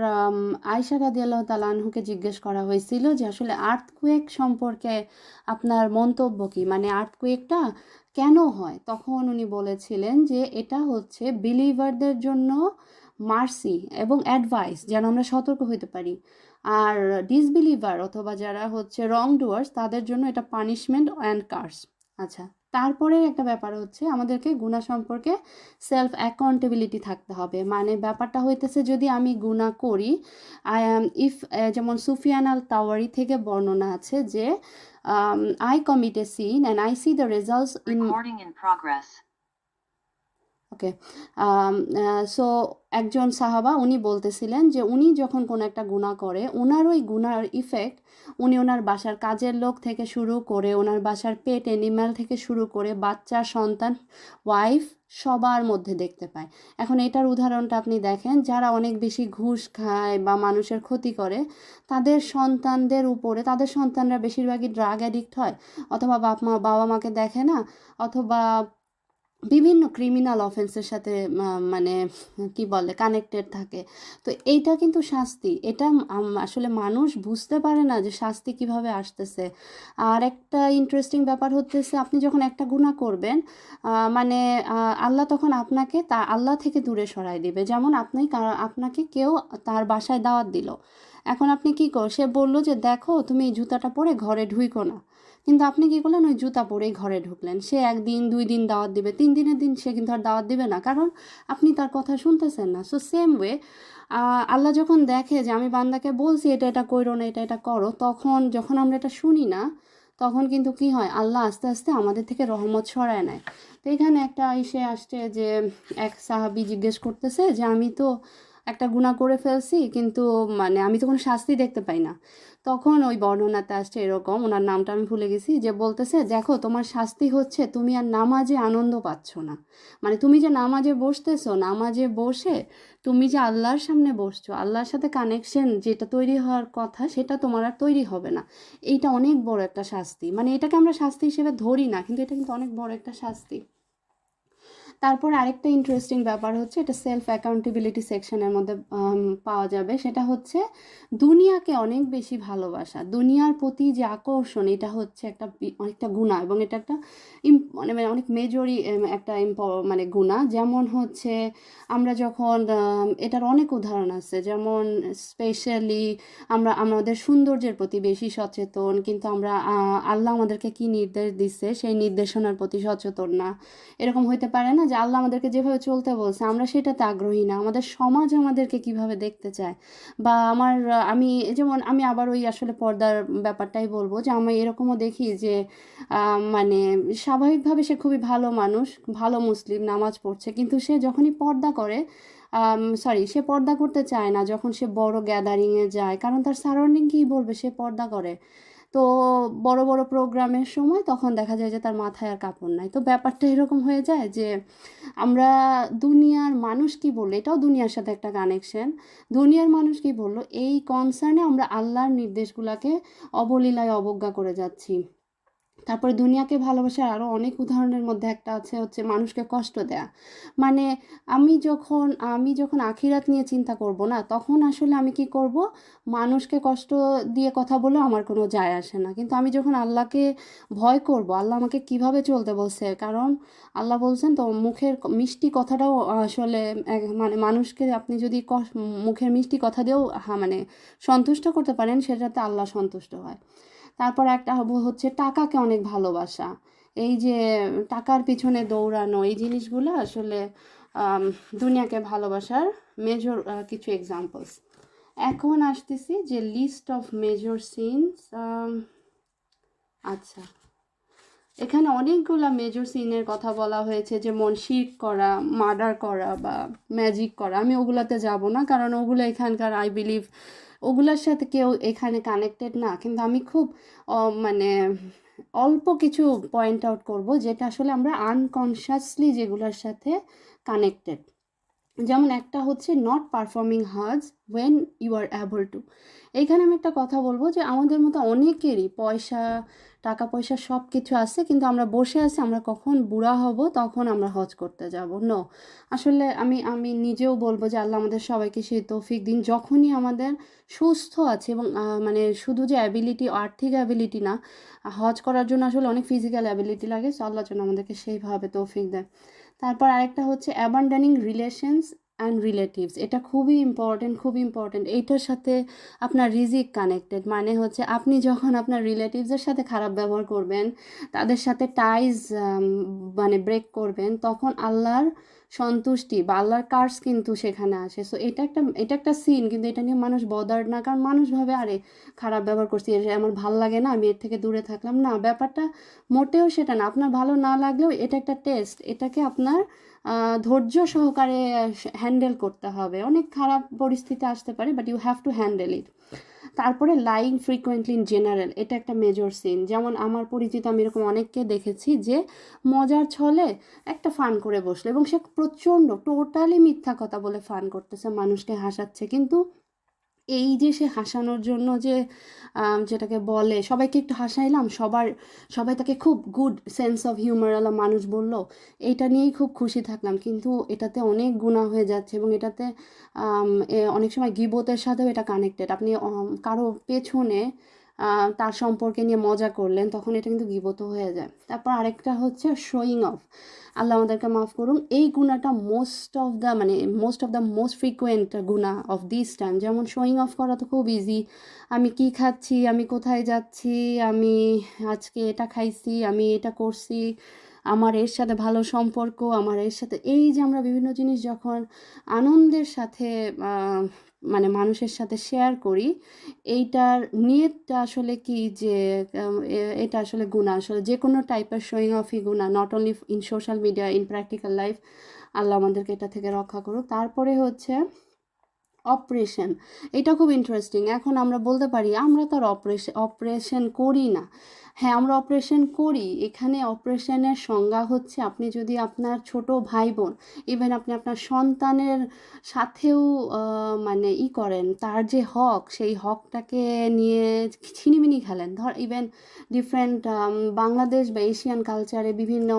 Speaker 1: আয়েশা রাদিয়াল্লাহু তাআলা আনহুকে জিজ্ঞেস করা হয়েছিল যে আসলে আর্থকুয়েক সম্পর্কে আপনার মন্তব্য কী, মানে আর্থকুয়েকটা কেন হয়? তখন উনি বলেছিলেন যে এটা হচ্ছে বিলিভারদের জন্য মার্সি এবং অ্যাডভাইস, যেন আমরা সতর্ক হইতে পারি। আর ডিসবিলিভার অথবা যারা হচ্ছে রং ডুয়ার্স, তাদের জন্য এটা পানিশমেন্ট অ্যান্ড কার্স। আচ্ছা, তারপরের একটা ব্যাপার হচ্ছে আমাদেরকে গুনাহ সম্পর্কে সেলফ অ্যাকাউন্টেবিলিটি থাকতে হবে। মানে ব্যাপারটা হইতেছে যদি আমি গুনাহ করি, ইফ যেমন সুফিয়ান আল তাওয়ারি থেকে বর্ণনা আছে যে I commit a sin and I see the results in okay. So একজন সাহাবা উনি বলতেছিলেন যে উনি যখন কোনো একটা গুনাহ করে, ওনার ওই গুনার ইফেক্ট উনি ওনার বাসার কাজের লোক থেকে শুরু করে, ওনার বাসার পেট অ্যানিম্যাল থেকে শুরু করে, বাচ্চা, সন্তান, ওয়াইফ, সবার মধ্যে দেখতে পায়। এখন এটার উদাহরণটা আপনি দেখেন, যারা অনেক বেশি ঘুষ খায় বা মানুষের ক্ষতি করে, তাদের সন্তানদের উপরে, তাদের সন্তানরা বেশিরভাগই ড্রাগ অ্যাডিক্ট হয়, অথবা বাবা মাকে দেখে না, অথবা বিভিন্ন ক্রিমিনাল অফেন্সের সাথে মানে কি বলে কানেক্টেড থাকে। তো এইটা কিন্তু শাস্তি, এটা আসলে মানুষ বুঝতে পারে না যে শাস্তি কিভাবে আসতেছে। আর একটা ইন্টারেস্টিং ব্যাপার হচ্ছে আপনি যখন একটা গুনাহ করবেন, মানে আল্লাহ তখন আপনাকে আল্লাহ থেকে দূরে সরাই দিবে। যেমন আপনাকে কেউ তার বাসায় দাওয়াত দিল, এখন আপনি কি সে বললো যে দেখো তুমি এই জুতাটা পরে ঘরে ঢুইকো না, কিন্তু আপনি কি করলেন, ওই জুতা পরেই ঘরে ঢুকলেন। সে 1 দিন 2 দিন দাওয়াত দিবে, 3 দিনের দিন সে কিন্তু আর দাওয়াত দিবে না, কারণ আপনি তার কথা শুনতেছেন না। সো সেম ওয়ে আল্লাহ যখন দেখে যে আমি বান্দাকে বলছি এটা এটা কইরো না, এটা এটা করো, তখন যখন আমরা এটা শুনি না, তখন কিন্তু কি হয়, আল্লাহ আস্তে আস্তে আমাদের থেকে রহমত সরায় নেয়। তো এখানে একটা আসছে যে এক সাহাবী জিজ্ঞেস করতেছে যে আমি তো একটা গুনাহ করে ফেলছি, কিন্তু মানে আমি তো কোনো শাস্তি দেখতে পাই না। তখন ওই বর্ণনাতে আসছে এরকম, ওনার নামটা আমি ভুলে গেছি, যে বলতেছে দেখো তোমার শাস্তি হচ্ছে তুমি আর নামাজে আনন্দ পাচ্ছ না। মানে তুমি যে নামাজে বসতেছো, নামাজে বসে তুমি যে আল্লাহর সামনে বসছো, আল্লাহর সাথে কানেকশন যেটা তৈরি হওয়ার কথা সেটা তোমার আর তৈরি হবে না। এইটা অনেক বড় একটা শাস্তি। মানে এটাকে আমরা শাস্তি হিসেবে ধরি না, কিন্তু এটা কিন্তু অনেক বড় একটা শাস্তি। তারপর আরেকটা ইন্টারেস্টিং ব্যাপার হচ্ছে, এটা সেলফ অ্যাকাউন্টেবিলিটি সেকশনের মধ্যে পাওয়া যাবে। সেটা হচ্ছে দুনিয়াকে অনেক বেশি ভালোবাসা, দুনিয়ার প্রতি যে আকর্ষণ, এটা হচ্ছে অনেকটা গুনাহ, এবং এটা একটা মানে অনেক মেজরই একটা মানে গুনাহ। যেমন হচ্ছে আমরা যখন এটার অনেক উদাহরণ আছে, যেমন স্পেশালি আমরা আমাদের সৌন্দর্যের প্রতি বেশি সচেতন, কিন্তু আমরা আল্লাহ আমাদেরকে কি নির্দেশ দিচ্ছে সেই নির্দেশনার প্রতি সচেতন না। এরকম হইতে পারে না যে আল্লাহ আমাদেরকে যেভাবে চলতে বলছে আমরা সেটাতে আগ্রহী না, আমাদের সমাজ আমাদেরকে কিভাবে দেখতে চায়। বা আমি যেমন আমি আবার ওই আসলে পর্দার ব্যাপারটাই বলবো, যে আমি এরকমও দেখি যে মানে স্বাভাবিকভাবে সে খুবই ভালো মানুষ, ভালো মুসলিম, নামাজ পড়ছে, কিন্তু সে যখনই পর্দা করে, সে পর্দা করতে চায় না যখন সে বড় গ্যাদারিংয়ে যায়, কারণ তার সারাউন্ডিং কী বলবে, সে পর্দা করে। তো বড় বড় প্রোগ্রামের সময় তখন দেখা যায় যে তার মাথায় আর কাপড় নাই। তো ব্যাপারটা এরকম হয়ে যায় যে আমরা দুনিয়ার মানুষ কি বললো, এটাও দুনিয়ার সাথে একটা কানেকশন, দুনিয়ার মানুষ কি বললো এই কনসার্নে আমরা আল্লাহর নির্দেশগুলোকে অবলীলায় অবজ্ঞা করে যাচ্ছি। তারপরে দুনিয়াকে ভালোবাসার আরও অনেক উদাহরণের মধ্যে একটা আছে হচ্ছে মানুষকে কষ্ট দেয়া। মানে আমি যখন আখিরাত নিয়ে চিন্তা করব না, তখন আসলে আমি কি করব, মানুষকে কষ্ট দিয়ে কথা বলে আমার কোনো যায় আসে না। কিন্তু আমি যখন আল্লাহকে ভয় করব, আল্লাহ আমাকে কিভাবে চলতে বলছে, কারণ আল্লাহ বলছেন তো মুখের মিষ্টি কথাটাও আসলে মানে মানুষকে আপনি যদি মুখের মিষ্টি কথা দিয়েও মানে সন্তুষ্ট করতে পারেন, সেটাতে আল্লাহ সন্তুষ্ট হয়। তারপর একটা হচ্ছে টাকাকে অনেক ভালোবাসা। এই যে টাকার পিছনে দৌড়ানো, এই জিনিসগুলো আসলে আম, দুনিয়াকে ভালোবাসার মেজর কিছু এক্সাম্পলস। এখন আসতেছি যে লিস্ট অফ মেজর সিনস। আচ্ছা, এখানে অনেকগুলা মেজর সিনের কথা বলা হয়েছে, যেমন শিরক করা, মার্ডার করা বা ম্যাজিক করা। আমি ওগুলাতে যাব না, কারণ ওগুলো এখানকার আই বিলিভ ওগুলোর সাথে কেউ এখানে কানেক্টেড না। কিন্তু আমি খুব মানে অল্প কিছু পয়েন্ট আউট করব যেটা আসলে আমরা আনকনশাসলি যেগুলোর সাথে কানেক্টেড। যেমন একটা হচ্ছে not performing has when you are able to. এইখানে আমি একটা কথা বলবো যে আমাদের মতো অনেকেরই টাকা পয়সা সব কিছু আছে, কিন্তু আমরা বসে আছি আমরা কখন বুড়া হব তখন আমরা হজ করতে যাব। নো, আসলে আমি নিজেও বলবো যে আল্লাহ আমাদের সবাইকে সেই তৌফিক দিন, যখনই আমাদের সুস্থ আছে এবং মানে শুধু যে অ্যাবিলিটি, আর্থিক অ্যাবিলিটি না, হজ করার জন্য আসলে অনেক ফিজিক্যাল অ্যাবিলিটি লাগে। সো আল্লাহ যেন আমাদেরকে সেইভাবে তৌফিক দেয়। তারপর আরেকটা হচ্ছে অ্যাবান্ডানিং রিলেশনস অ্যান্ড রিলেটিভস। এটা খুবই ইম্পর্টেন্ট, খুবই ইম্পর্টেন্ট। এইটার সাথে আপনার রিজিক কানেক্টেড। মানে হচ্ছে আপনি যখন আপনার রিলেটিভসের সাথে খারাপ ব্যবহার করবেন, তাদের সাথে টাইজ মানে ব্রেক করবেন, তখন আল্লাহর সন্তুষ্টি বা আল্লাহর কার্স কিন্তু সেখানে আসে। সো এটা একটা সিন, কিন্তু এটা নিয়ে মানুষ বদার না, কারণ মানুষ ভাবে আরে খারাপ ব্যবহার করছি, আমার ভাল লাগে না, আমি এর থেকে দূরে থাকলাম। না, ব্যাপারটা মোটেও সেটা না। আপনার ভালো না লাগলেও এটা একটা টেস্ট, এটাকে আপনার ধৈর্য সহকারে হ্যান্ডেল করতে হবে। অনেক খারাপ পরিস্থিতি আসতে পারে, but you have to handle it. তারপরে লাইং ফ্রিকোয়েন্টলি ইন জেনারেল, এটা একটা মেজর সিন। যেমন আমার পরিচিত আমি এরকম অনেককে দেখেছি যে মজার ছলে একটা ফান করে বসলো এবং সে প্রচণ্ড টোটালি মিথ্যা কথা বলে ফান করতেছে, মানুষকে হাসাচ্ছে, কিন্তু এই যে সে হাসানোর জন্য যে যেটাকে বলে সবাইকে একটু হাসাইলাম, সবাই তাকে খুব গুড সেন্স অফ হিউমারওয়ালা মানুষ বলল, এইটা নিয়েই খুব খুশি থাকলাম, কিন্তু এটাতে অনেক গুনাহ হয়ে যাচ্ছে এবং এটাতে অনেক সময় গীবতের সাথেও এটা কানেক্টেড। আপনি কারো পেছনে তার সম্পর্কে নিয়ে মজা করলেন, তখন এটা কিন্তু গীবতও হয়ে যায়। তারপর আরেকটা হচ্ছে শোয়িং অফ। আল্লাহ আমাদেরকে মাফ করুন, এই গুণাটা most of the most frequent গুণা অফ দিস টাইম। যেমন শোয়িং অফ করা তো খুব ইজি, আমি কি খাচ্ছি, আমি কোথায় যাচ্ছি, আমি আজকে এটা খাইছি, আমি এটা করছি, আমার এর সাথে ভালো সম্পর্ক, আমার এর সাথে, এই যে আমরা বিভিন্ন জিনিস যখন আনন্দের সাথে মানে মানুষের সাথে শেয়ার করি, এইটার নিয়তটা আসলে কি যে এটা আসলে গুনাহ। আসলে যে কোনো টাইপের শোয়িং অফই গুনাহ, not only in social media, in practical life. Allah আমাদেরকে এটা থেকে রক্ষা করুক। তারপরে হচ্ছে অপারেশন। এটা খুব ইন্টারেস্টিং। এখন আমরা বলতে পারি আমরা তো আর অপারেশন করি না। হ্যাঁ, আমরা অপারেশন করি। এখানে অপারেশনের সংজ্ঞা হচ্ছে আপনি যদি আপনার ছোট ভাই বোন, ইভেন আপনি আপনার সন্তানের সাথেও মানে করেন, তার যে হক, সেই হকটাকে নিয়ে ছিনিমিনি খেলেন। ইভেন ডিফারেন্ট বাংলাদেশ বা এশিয়ান কালচারে বিভিন্ন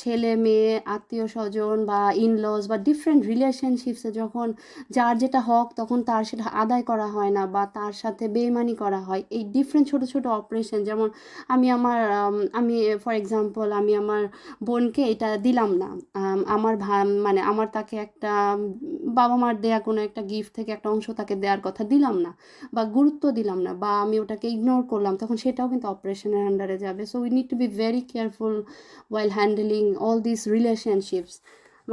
Speaker 1: ছেলে মেয়ে, আত্মীয় স্বজন বা ইনলস বা ডিফারেন্ট রিলেশনশিপসে যখন যার যেটা হক, তখন তার সেটা আদায় করা হয় না বা তার সাথে বেইমানি করা হয়। এই ডিফারেন্ট ছোট ছোট অপারেশন, যেমন আমি ফর এক্সাম্পল আমি আমার বোনকে এটা দিলাম না, মানে আমার তাকে একটা বাবা মার দেয়া কোনো একটা গিফট থেকে একটা অংশ তাকে দেওয়ার কথা দিলাম না বা গুরুত্ব দিলাম না বা আমি ওটাকে ইগনোর করলাম, তখন সেটাও কিন্তু অপারেশনের আন্ডারে যাবে। So we need to be very careful while handling all this relationships.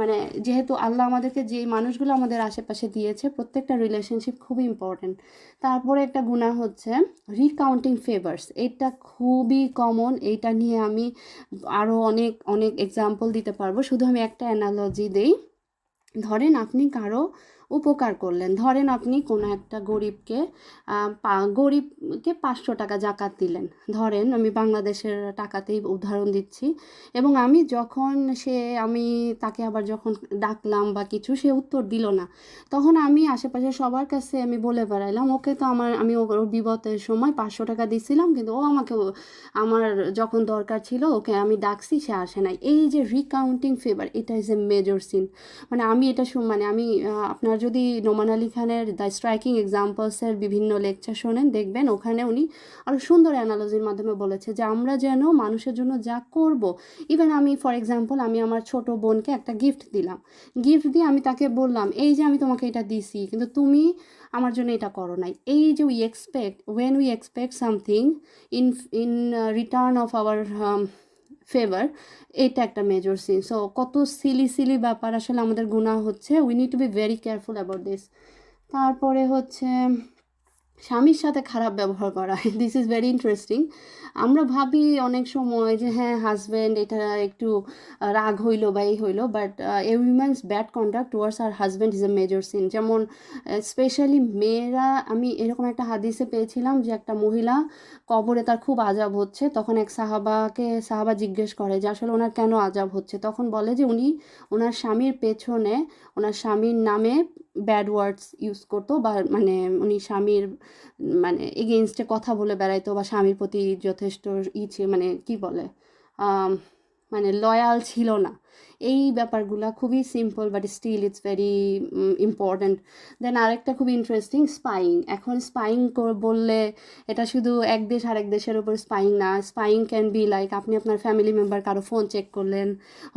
Speaker 1: মানে যেহেতু আল্লাহ আমাদেরকে যেই মানুষগুলো আমাদের আশেপাশে দিয়েছে, প্রত্যেকটা রিলেশনশিপ খুবই ইম্পর্ট্যান্ট। তারপরে একটা গুনাহ হচ্ছে রিকাউন্টিং ফেভার্স। এটা খুবই কমন। এইটা নিয়ে আমি আরও অনেক অনেক এক্সাম্পল দিতে পারবো, শুধু আমি একটা অ্যানালজি দেই। ধরেন আপনি কারো উপকার করলেন। ধরেন আপনি কোনো একটা গরিবকে 500 টাকা জাকাত দিলেন, ধরেন আমি বাংলাদেশের টাকাতেই উদাহরণ দিচ্ছি। এবং আমি তাকে আবার যখন ডাকলাম বা কিছু, সে উত্তর দিল না, তখন আমি আশেপাশে সবার কাছে আমি বলে বেড়াইলাম, ওকে তো আমি ওর বিপদের সময় 500 টাকা দিছিলাম, কিন্তু ও আমাকে আমার যখন দরকার ছিল ওকে আমি ডাকছি, সে আসে নাই। এই যে রিকাউন্টিং ফেভার, এটা ইজ এ মেজর সিন। মানে আমি এটা মানে আপনার যদি নোমান আলী খানের দ্য স্ট্রাইকিং এক্সাম্পলসের বিভিন্ন লেকচার শোনেন, দেখবেন ওখানে উনি আরও সুন্দর অ্যানালজির মাধ্যমে বলেছে যে আমরা যেন মানুষের জন্য যা করব, ইভেন আমি ফর এক্সাম্পল আমি আমার ছোট বোনকে একটা গিফট দিলাম, গিফট দিয়ে আমি তাকে বললাম এই যে আমি তোমাকে এটা দিছি, কিন্তু তুমি আমার জন্য এটা করো নাই। এই যে we expect something in in return of our favour, এটা একটা মেজর সিন। সো কত সিলি ব্যাপার আসলে আমাদের গুনাহ হচ্ছে, we need to be very careful about this. তারপরে হচ্ছে স্বামীর সাথে খারাপ ব্যবহার করা, দিস ইজ ভেরি ইন্টারেস্টিং। আমরা ভাবি অনেক সময় যে হ্যাঁ হাজব্যান্ড এটা একটু রাগ হইলো বা এই হইলো, but a women's bad conduct towards our husband is a major sin. যেমন স্পেশালি মেয়েরা, আমি এরকম একটা হাদিসে পেয়েছিলাম যে একটা মহিলা কবরে তার খুব আজাব হচ্ছে, তখন এক সাহাবা জিজ্ঞেস করে যে আসলে ওনার কেন আজাব হচ্ছে, তখন বলে যে উনি ওনার স্বামীর পেছনে ওনার স্বামীর নামে ব্যাড ওয়ার্ডস ইউজ করতো, বা মানে উনি স্বামীর মানে এগেইনস্টে কথা বলে বেড়াইতো, বা স্বামীর প্রতি যথেষ্ট মানে কি বলে মানে লয়াল ছিল না। এই ব্যাপারগুলো খুবই simple, but still it's very important. Then আরেকটা খুব ইন্টারেস্টিং, স্পাইং। এখন স্পাইং বললে এটা শুধু এক দেশ আরেক দেশের উপর স্পাইং না, স্পাইং ক্যান বি লাইক আপনি আপনার ফ্যামিলি মেম্বার কারো ফোন চেক করলেন,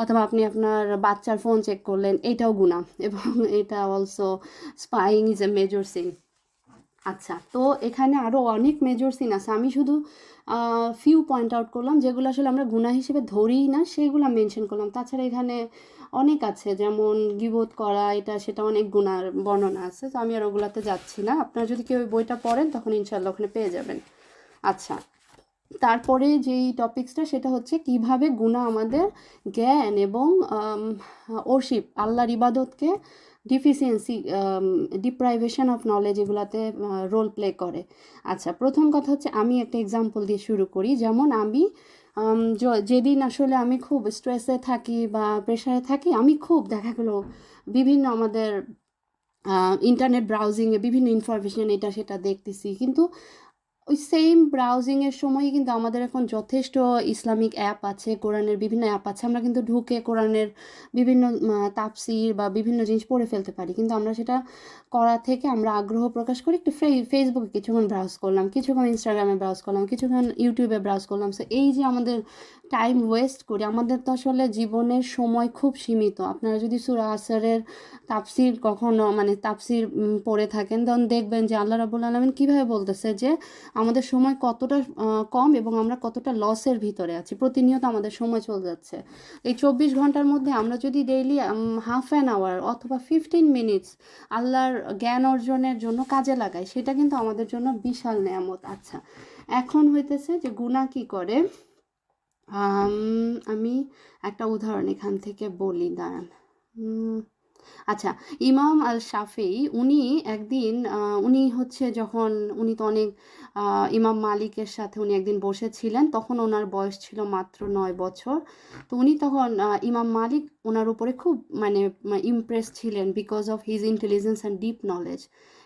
Speaker 1: অথবা আপনি আপনার বাচ্চার ফোন চেক করলেন, এটাও গুনাহ, এবং এটা also spying is a major sin. আচ্ছা, তো এখানে আরও অনেক মেজর সিন আছে, আমি শুধু ফিউ পয়েন্ট আউট করলাম যেগুলো আসলে আমরা গুনাহ হিসেবে ধরিই না, সেগুলো মেনশন করলাম। তাছাড়া এখানে অনেক আছে, যেমন গীবত করা, এটা সেটা অনেক গুনার বর্ণনা আছে, তো আমি আর ওগুলাতে যাচ্ছি না। আপনারা যদি কেউ ওই বইটা পড়েন তখন ইনশাল্লাহ ওখানে পেয়ে যাবেন। আচ্ছা, তারপরে যেই টপিক্সটা সেটা হচ্ছে কিভাবে গুনাহ আমাদের জ্ঞান এবং ওরশিপ, আল্লাহর ইবাদতকে ডিপ্রাইভেশন অফ নলেজ, এগুলাতে রোল প্লে করে। আচ্ছা, প্রথম কথা হচ্ছে আমি একটা এক্সাম্পল দিয়ে শুরু করি। যেমন আমি যেদিন আসলে আমি খুব স্ট্রেসে থাকি বা প্রেশারে থাকি, আমি খুব দেখা গেলো বিভিন্ন আমাদের ইন্টারনেট ব্রাউজিংয়ে বিভিন্ন ইনফরমেশন এটা সেটা দেখতেছি, কিন্তু ওই সেম ব্রাউজিংয়ের সময়ই কিন্তু আমাদের এখন যথেষ্ট ইসলামিক অ্যাপ আছে, কোরআনের বিভিন্ন অ্যাপ আছে, আমরা কিন্তু ঢুকে কোরআনের বিভিন্ন তাফসির বা বিভিন্ন জিনিস পড়ে ফেলতে পারি। কিন্তু আমরা সেটা করা থেকে আমরা আগ্রহ প্রকাশ করি একটু ফেসবুকে কিছুক্ষণ ব্রাউজ করলাম, কিছুক্ষণ ইনস্টাগ্রামে ব্রাউজ করলাম, কিছুক্ষণ ইউটিউবে ব্রাউজ করলাম। সো এই যে আমাদের টাইম ওয়েস্ট করি, আমাদের তো আসলে জীবনের সময় খুব সীমিত। আপনারা যদি সূরা আসরের তাফসির কখনো মানে তাফসির পড়ে থাকেন, তখন দেখবেন যে আল্লাহ রাব্বুল আলামিন কীভাবে বলতেছে যে আমাদের সময় কতটা কম এবং আমরা কতটা লসের ভিতরে আছি, প্রতিনিয়ত আমাদের সময় চলে যাচ্ছে। এই 24 ঘন্টার মধ্যে আমরা যদি ডেইলি হাফ অ্যান আওয়ার অথবা 15 মিনিটস আল্লাহর জ্ঞান অর্জনের জন্য কাজে লাগাই, সেটা কিন্তু আমাদের জন্য বিশাল নেয়ামত। আচ্ছা, এখন হইতেছে যে গুনাহ কি করে, আমি একটা উদাহরণ এখান থেকে বলি, দাঁড়ান। আচ্ছা, ইমাম আল শাফেঈ উনি একদিন উনি হচ্ছে যখন উনি তো অনেক ইমাম মালিকের সাথে উনি একদিন বসেছিলেন, তখন ওনার বয়স ছিল মাত্র 9 বছর। তো উনি তখন ইমাম মালিক ওনার উপরে খুব মানে ইমপ্রেস ছিলেন because of his intelligence and deep knowledge,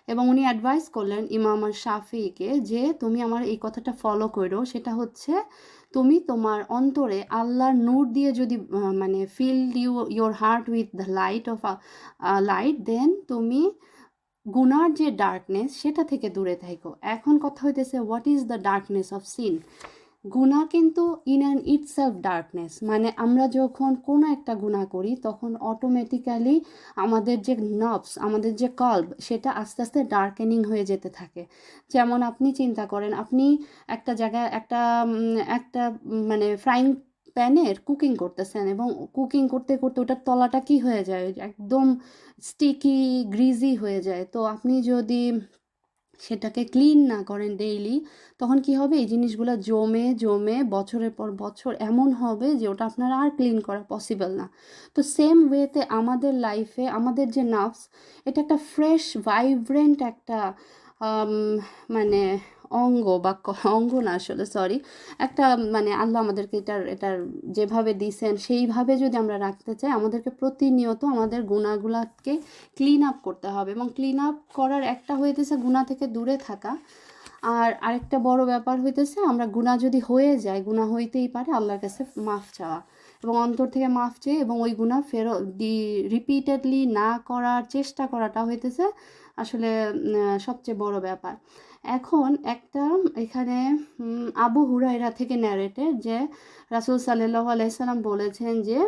Speaker 1: এবং উনি অ্যাডভাইস করলেন ইমাম আল শাফেঈকে যে তুমি আমার এই কথাটা ফলো করো, সেটা হচ্ছে তুমি তোমার অন্তরে আল্লাহর নূর দিয়ে যদি মানে feel your heart with the light of light, then তুমি গুনার যে ডার্কনেস সেটা থেকে দূরে থাকো। এখন কথা হইতেছে what is the darkness of sin. গুনাহ কিন্তু ইন অ্যান্ড ইটসেলফ ডার্কনেস, মানে আমরা যখন কোনো একটা গুনাহ করি তখন অটোমেটিক্যালি আমাদের যে নার্ভস, আমাদের যে কল্ব, সেটা আস্তে আস্তে ডার্কেনিং হয়ে যেতে থাকে। যেমন আপনি চিন্তা করেন, আপনি একটা জায়গায় একটা মানে ফ্রাইং প্যানের কুকিং করতেছেন, এবং কুকিং করতে করতে ওটার তলাটা কি হয়ে যায়, একদম স্টিকি গ্রিজি হয়ে যায়। তো আপনি যদি সেটাকে ক্লিন না করেন ডেইলি, তখন কি হবে, এই জিনিসগুলো জমে জমে বছরের পর বছর এমন হবে যে ওটা আপনার আর ক্লিন করা পসিবল না। তো সেম ওয়েতে আমাদের লাইফে আমাদের যে নার্ভস, এটা একটা ফ্রেশ ভাইব্রেন্ট একটা আম, মানে অঙ্গ বা অঙ্গ না আসলে, সরি, একটা মানে আল্লাহ আমাদেরকে এটার এটার যেভাবে দিছেন সেইভাবে যদি আমরা রাখতে চাই, আমাদেরকে প্রতিনিয়ত আমাদের গুণাগুলাকে ক্লিন আপ করতে হবে। এবং ক্লিন আপ করার একটা হইতেছে গুণা থেকে দূরে থাকা, আর আরেকটা বড় ব্যাপার হইতেছে আমরা গুনাহ যদি হয়ে যায়, গুনাহ হইতেই পারে, আল্লাহর কাছে মাফ চাওয়া এবং অন্তর থেকে মাফ চেয়ে এবং ওই গুনাহ ফেরত রিপিটেডলি না করার চেষ্টা করাটা হইতেছে আসলে সবচেয়ে বড় ব্যাপার। এখন একটা এখানে আবু হুরায়রা থেকে ন্যারেটেড যে রাসূল সাল্লাল্লাহু আলাইহি সাল্লাম বলেছেন যে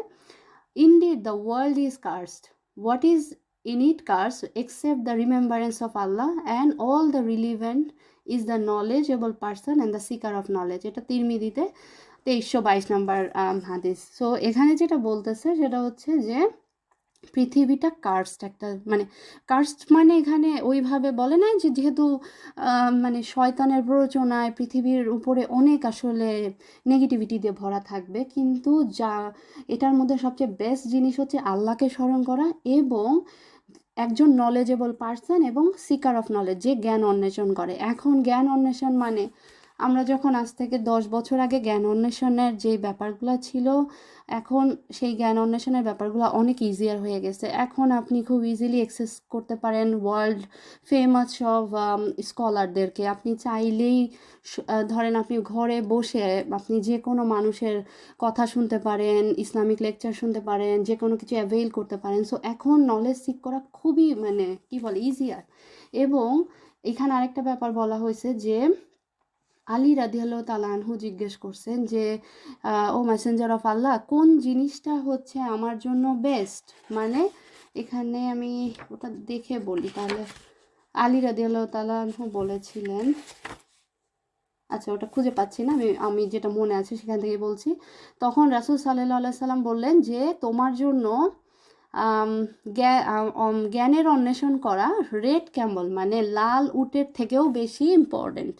Speaker 1: indeed the world is cursed, what is in it cursed except the remembrance of Allah, and all the relevant is the knowledgeable person and the seeker of knowledge. এটা তিরমিজিতে 2322 নম্বর হাদিস। সো এখানে যেটা বলতেছে সেটা হচ্ছে যে পৃথিবীটা কার্সড একটা, মানে কার্সড মানে এখানে ওইভাবে বলে নাই যে যেহেতু মানে শয়তানের প্ররোচনায় পৃথিবীর উপরে অনেক আসলে নেগেটিভিটি দিয়ে ভরা থাকবে, কিন্তু যা এটার মধ্যে সবচেয়ে বেস্ট জিনিস হচ্ছে আল্লাহকে স্মরণ করা এবং একজন নলেজেবল পার্সন এবং সিকার অফ নলেজ, যে জ্ঞান অন্বেষণ করে। এখন জ্ঞান অন্বেষণ মানে আমরা যখন আজ থেকে 10 বছর আগে জ্ঞান অন্বেষণের যে ব্যাপারগুলো ছিল, এখন সেই জ্ঞান অন্বেষণের ব্যাপারগুলো অনেক ইজিয়ার হয়ে গেছে। এখন আপনি খুব ইজিলি অ্যাক্সেস করতে পারেন ওয়ার্ল্ড ফেমাস সব স্কলারদেরকে। আপনি চাইলেই ধরেন আপনি ঘরে বসে আপনি যে কোনো মানুষের কথা শুনতে পারেন, ইসলামিক লেকচার শুনতে পারেন, যে কোনো কিছু অ্যাভেইল করতে পারেন। সো এখন নলেজ সিক করা খুবই মানে কি বলে ইজিয়ার। এবং এখানে আরেকটা ব্যাপার বলা হয়েছে যে আলী রাদিয়াল্লাহু তাআলা আনহু জিজ্ঞেস করছেন যে ও মেসেঞ্জার অফ আল্লাহ, কোন জিনিসটা হচ্ছে আমার জন্য বেস্ট, মানে এখানে আমি ওটা দেখে বলি তাহলে। আলী রাদিয়াল্লাহু তাআলা আনহু বলেছিলেন, আচ্ছা ওটা খুঁজে পাচ্ছি না, আমি আমি যেটা মনে আছে সেখান থেকে বলছি। তখন রাসূল সাল্লাল্লাহু আলাইহি সাল্লাম বললেন যে তোমার জন্য জ্ঞানের অন্বেষণ করা রেড ক্যামল মানে লাল উটের থেকেও বেশি ইম্পর্টেন্ট।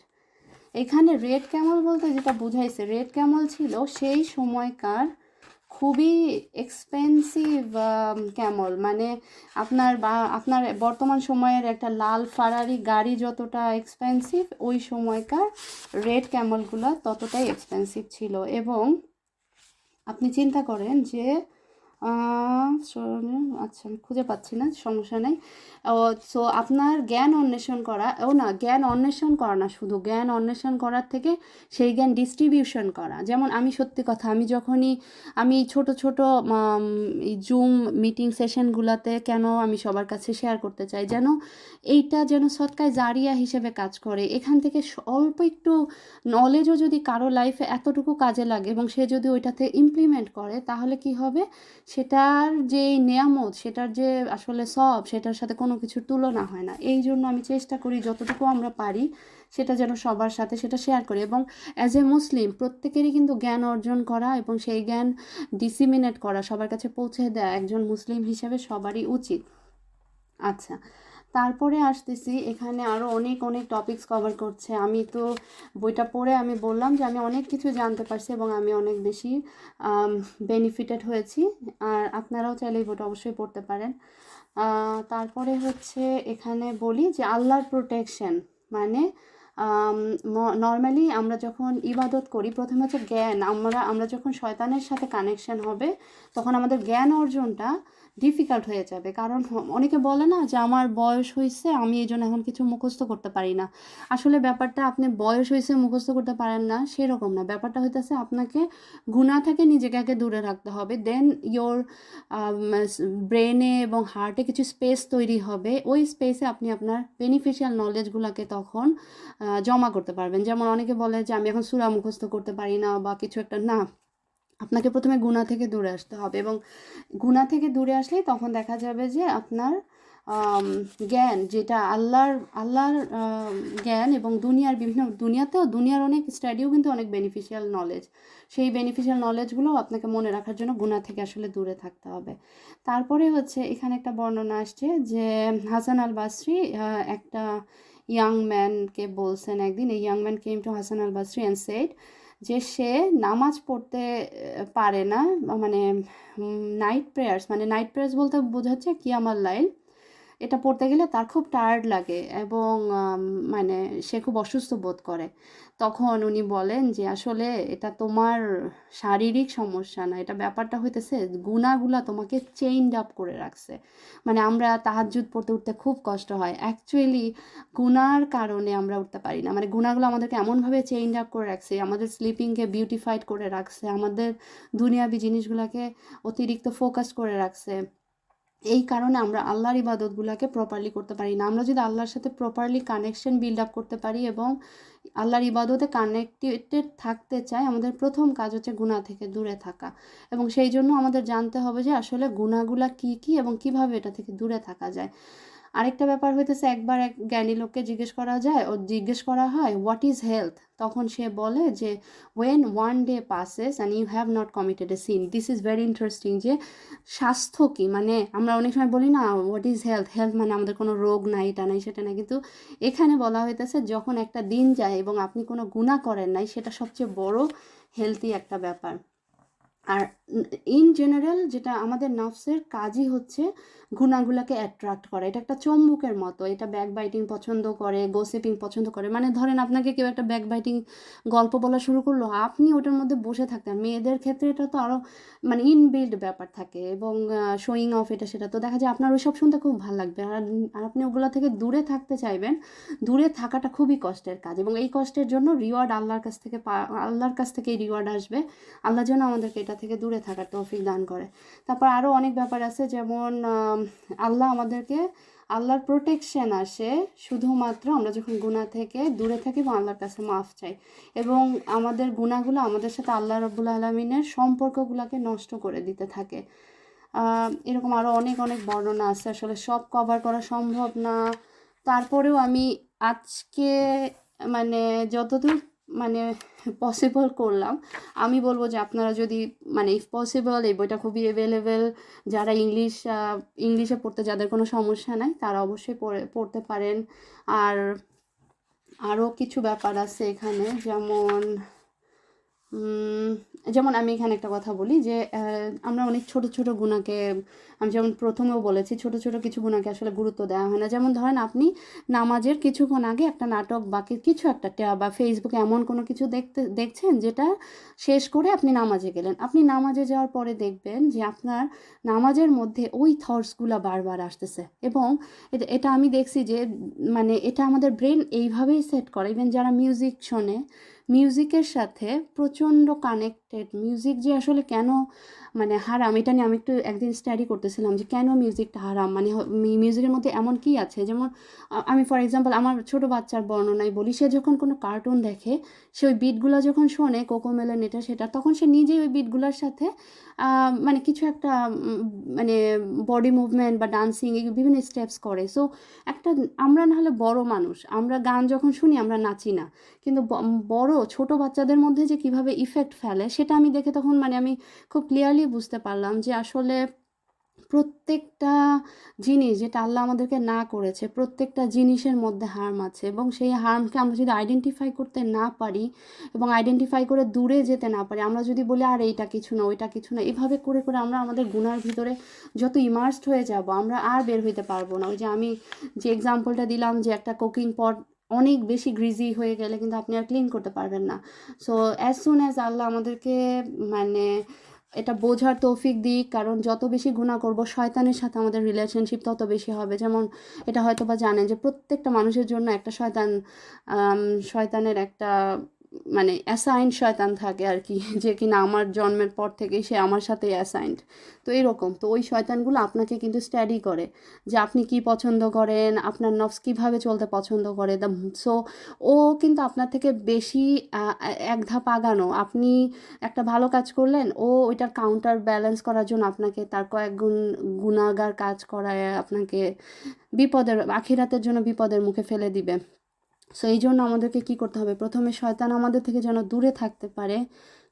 Speaker 1: এখানে রেড ক্যামল বলতে যেটা বুঝাইছে, রেড ক্যামল ছিল সেই সময়কার খুবই এক্সপেন্সিভ ক্যামল, মানে আপনার বর্তমান সময়ের একটা লাল ফারারি গাড়ি যতটা এক্সপেন্সিভ, ওই সময়কার রেড ক্যামলগুলো ততটাই এক্সপেন্সিভ ছিল। এবং আপনি চিন্তা করেন যে আচ্ছা আমি খুঁজে পাচ্ছি না, সমস্যা নেই। সো আপনার জ্ঞান অন্বেষণ করা, না জ্ঞান অন্বেষণ করা না, শুধু জ্ঞান অন্বেষণ করার থেকে সেই জ্ঞান ডিস্ট্রিবিউশন করা। যেমন আমি সত্যি কথা, আমি ছোট ছোট এই জুম মিটিং সেশনগুলোতে কেন আমি সবার কাছে শেয়ার করতে চাই, এইটা যেন সৎকায় জারিয়া হিসেবে কাজ করে। এখান থেকে অল্প একটু নলেজও যদি কারো লাইফে এতটুকু কাজে লাগে এবং সে যদি ওইটাতে ইমপ্লিমেন্ট করে, তাহলে কি হবে, সেটার যে নেয়ামত, সেটার যে আসলে সেটার সাথে কোনো কিছুর তুলনা হয় না। এই জন্য আমি চেষ্টা করি যতটুকু আমরা পারি সেটা যেন সবার সাথে সেটা শেয়ার করি। এবং অ্যাজ এ মুসলিম প্রত্যেকেরই কিন্তু জ্ঞান অর্জন করা এবং সেই জ্ঞান ডিসিমিনেট করা, সবার কাছে পৌঁছে দেওয়া একজন মুসলিম হিসেবে সবারই উচিত। আচ্ছা, তারপরে আসতেছি, এখানে আরও অনেক অনেক টপিকস কভার করছে। আমি তো বইটা পড়ে আমি বললাম যে আমি অনেক কিছু জানতে পারছি এবং আমি অনেক বেশি বেনিফিটেড হয়েছি। আর আপনারাও চাইলে এই বইটা অবশ্যই পড়তে পারেন। তারপরে হচ্ছে এখানে বলি যে আল্লাহর প্রোটেকশন, মানে নর্মালি আমরা যখন ইবাদত করি, প্রথমে হচ্ছে জ্ঞান, আমরা যখন শয়তানের সাথে কানেকশন হবে তখন আমাদের জ্ঞান অর্জনটা ডিফিকাল্ট হয়ে যাবে। কারণ অনেকে বলে না যে আমার বয়স হয়েছে, আমি এই জন্য এখন কিছু মুখস্থ করতে পারি না। আসলে ব্যাপারটা আপনি বয়স হয়েছে মুখস্থ করতে পারেন না সেরকম না, ব্যাপারটা হইতেছে আপনাকে গুনাহ থেকে নিজেকে আগে দূরে রাখতে হবে। দেন ইয়োর ব্রেনে এবং হার্টে কিছু স্পেস তৈরি হবে, ওই স্পেসে আপনি আপনার বেনিফিশিয়াল নলেজগুলোকে তখন জমা করতে পারবেন। যেমন অনেকে বলে যে আমি এখন সূরা মুখস্থ করতে পারি না বা কিছু একটা, না, আপনাকে প্রথমে গুনাহ থেকে দূরে আসতে হবে এবং গুনাহ থেকে দূরে আসলেই তখন দেখা যাবে যে আপনার জ্ঞান, যেটা আল্লাহর জ্ঞান এবং দুনিয়ার অনেক স্টাডিও কিন্তু অনেক বেনিফিশিয়াল নলেজ, সেই বেনিফিশিয়াল নলেজগুলো আপনাকে মনে রাখার জন্য গুনাহ থেকে আসলে দূরে থাকতে হবে। তারপরে হচ্ছে এখানে একটা বর্ণনা আসছে যে হাসান আল বাসরি একটা ইয়াং ম্যানকে বলছেন একদিন, এই young man came to Hasan Al Basri and said যে সে নামাজ পড়তে পারে না, মানে নাইট প্রেয়ার্স, মানে নাইট প্রেয়ার্স বলতে বোঝাচ্ছে কিয়ামাল লাইল, এটা পড়তে গেলে তার খুব টায়ার্ড লাগে এবং মানে সে খুব অসুস্থ বোধ করে। তখন উনি বলেন যে আসলে এটা তোমার শারীরিক সমস্যা না, এটা ব্যাপারটা হইতেছে গুনাহগুলা তোমাকে চেইনড আপ করে রাখছে। মানে আমরা তাহাজ্জুদ পড়তে উঠতে খুব কষ্ট হয়, অ্যাকচুয়ালি গুনার কারণে আমরা উঠতে পারি না। মানে গুনাহগুলো আমাদেরকে এমনভাবে চেইনড আপ করে রাখছে, আমাদের স্লিপিংকে বিউটিফাইড করে রাখছে, আমাদের দুনিয়াবি জিনিসগুলোকে অতিরিক্ত ফোকাস করে রাখছে। এই কারণে আমরা আল্লাহর ইবাদতগুলোকে প্রপারলি করতে পারি না। আমরা যদি আল্লাহর সাথে প্রপারলি কানেকশন বিল্ড আপ করতে পারি এবং আল্লাহর ইবাদতে কানেক্টেড থাকতে চাই, আমাদের প্রথম কাজ হচ্ছে গুনাহ থেকে দূরে থাকা। এবং সেই জন্য আমাদের জানতে হবে যে আসলে গুনাহগুলা কী কী এবং কিভাবে এটা থেকে দূরে থাকা যায়। আরেকটা ব্যাপার হইতেছে, একবার এক জ্ঞানী লোককে জিজ্ঞেস করা হয় হোয়াট ইজ হেলথ, তখন সে বলে যে when one day passes and you have not committed a sin. This is very interesting, যে স্বাস্থ্য কী, মানে আমরা অনেক সময় বলি না হোয়াট ইজ হেলথ, হেলথ মানে আমাদের কোনো রোগ নাই, এটা নাই সেটা নাই, কিন্তু এখানে বলা হইতেছে যখন একটা দিন যায় এবং আপনি কোনো গুনাহ করেন নাই, সেটা সবচেয়ে বড় হেলথি একটা ব্যাপার। আর ইন জেনারেল যেটা আমাদের নফসের কাজই হচ্ছে গুনাহগুলোকে অ্যাট্রাক্ট করা। এটা একটা চম্বুকের মতো, এটা ব্যাক বাইটিং পছন্দ করে, গোসিপিং পছন্দ করে। মানে ধরেন আপনাকে কেউ একটা ব্যাক বাইটিং গল্প বলা শুরু করলো, আপনি ওটার মধ্যে বসে থাকতেন। মেয়েদের ক্ষেত্রে এটা তো আরও মানে ইনবিল্ড ব্যাপার থাকে এবং শোয়িং অফ এটা সেটা, তো দেখা যায় আপনার ওইসব শুনতে খুব ভালো লাগবে। আর আপনি ওগুলো থেকে দূরে থাকতে চাইবেন। দূরে থাকাটা খুবই কষ্টের কাজ এবং এই কষ্টের জন্য রিওয়ার্ড আল্লাহর কাছ থেকেই রিওয়ার্ড আসবে। আল্লাহ যেন আমাদেরকে এটা থেকে দূরে থাকার তৌফিক দান করে। তারপর আরও অনেক ব্যাপার আছে, যেমন আল্লাহর প্রোটেকশন আসে শুধুমাত্র আমরা যখন গুনাহ থেকে দূরে থাকি এবং আল্লাহর কাছে মাফ চাই, এবং আমাদের গুনাহগুলো আমাদের সাথে আল্লাহ রাব্বুল আলামিনের সম্পর্কগুলোকে নষ্ট করে দিতে থাকে। এরকম আরও অনেক অনেক বর্ণনা আছে, আসলে সব কভার করা সম্ভব না। তারপরেও আমি আজকে মানে যতদূর মানে পসিবল করলাম, আমি বলবো যে আপনারা যদি মানে ইফ পসিবল, এই বইটা খুবই অ্যাভেলেবেল, যারা ইংলিশে পড়তে যাদের কোনো সমস্যা নাই তারা অবশ্যই পড়তে পারেন। আর আরও কিছু ব্যাপার আছে এখানে, যেমন আমি এখানে একটা কথা বলি যে আমরা অনেক ছোট ছোট গুণাকে, আমি যেমন প্রথমেও বলেছি, ছোট ছোট কিছু গুণাকে আসলে গুরুত্ব দেওয়া হয় না। যেমন ধরেন আপনি নামাজের কিছুক্ষণ আগে একটা নাটক বা কিছু একটা বা ফেসবুকে এমন কোনো কিছু দেখছেন যেটা শেষ করে আপনি নামাজে গেলেন। আপনি নামাজে যাওয়ার পরে দেখবেন যে আপনার নামাজের মধ্যে ওই থটসগুলো বারবার আসতেছে, এবং এটা আমি দেখছি যে মানে এটা আমাদের ব্রেন এইভাবেই সেট করে। ইভেন যারা মিউজিক শোনে, মিউজিকের সাথে প্রচণ্ড কানেক্টেড। মিউজিক যে আসলে কেন মানে হারাম, এটা নিয়ে আমি একদিন স্টাডি করতেছিলাম যে কেন মিউজিকটা হারাম, মানে মিউজিকের মধ্যে এমন কি আছে। যেমন আমি ফর এক্সাম্পল আমার ছোটো বাচ্চার বর্ণনায় বলি, সে যখন কোনো কার্টুন দেখে, সে ওই বিটগুলো যখন শোনে, কোকোমেলন এটা সেটা, তখন সে নিজেই ওই বিটগুলোর সাথে মানে কিছু একটা মানে বডি মুভমেন্ট বা ডান্সিং এই বিভিন্ন স্টেপস করে। সো আমরা না হলে বড় মানুষ, আমরা গান যখন শুনি আমরা নাচি না, কিন্তু ছোট বাচ্চাদের মধ্যে যে কিভাবে ইফেক্ট ফেলে সেটা আমি দেখে তখন মানে আমি খুব ক্লিয়ারলি বুঝতে পারলাম যে আসলে প্রত্যেকটা জিনিস যেটা আল্লাহ আমাদেরকে না করেছে, প্রত্যেকটা জিনিসের মধ্যে হার্ম আছে, এবং সেই হার্মকে আমরা যদি আইডেন্টিফাই করতে না পারি এবং আইডেন্টিফাই করে দূরে যেতে না পারি, আমরা যদি বলি আর এইটা কিছু না ওইটা কিছু না, এভাবে করে করে আমরা আমাদের গুনার ভিতরে যত ইমার্সড হয়ে যাব আমরা আর বের হইতে পারবো না। ওই যে আমি যে এক্সাম্পলটা দিলাম যে একটা কুকিং পট অনেক বেশি গ্রিজি হয়ে গেলে কিন্তু আপনি আর ক্লিন করতে পারবেন না। সো অ্যাজ সুন অ্যাজ আল্লাহ আমাদেরকে মানে এটা বোঝার তৌফিক দিক, কারণ যত বেশি গুনাহ করব শয়তানের সাথে আমাদের রিলেশনশিপ তত বেশি হবে। যেমন এটা হয়তো বা জানেন যে প্রত্যেকটা মানুষের জন্য একটা শয়তানের একটা মানে অ্যাসাইন্ড শয়তান থাকে আর কি, যে কিনা আমার জন্মের পর থেকেই সে আমার সাথে অ্যাসাইন্ড। তো এরকম, তো ওই শয়তানগুলো আপনাকে কিন্তু স্টাডি করে যে আপনি কি পছন্দ করেন, আপনার নফস কীভাবে চলতে পছন্দ করে। সো ও কিন্তু আপনার থেকে বেশি এক ধাপ আগানো। আপনি একটা ভালো কাজ করলেন, ও ওইটার কাউন্টার ব্যালেন্স করার জন্য আপনাকে তার কয়েক গুণ গুণাগার কাজ করায় আপনাকে আখিরাতের জন্য বিপদের মুখে ফেলে দিবে। সো এই জন্য আমাদেরকে কী করতে হবে, প্রথমে শয়তান আমাদের থেকে যেন দূরে থাকতে পারে,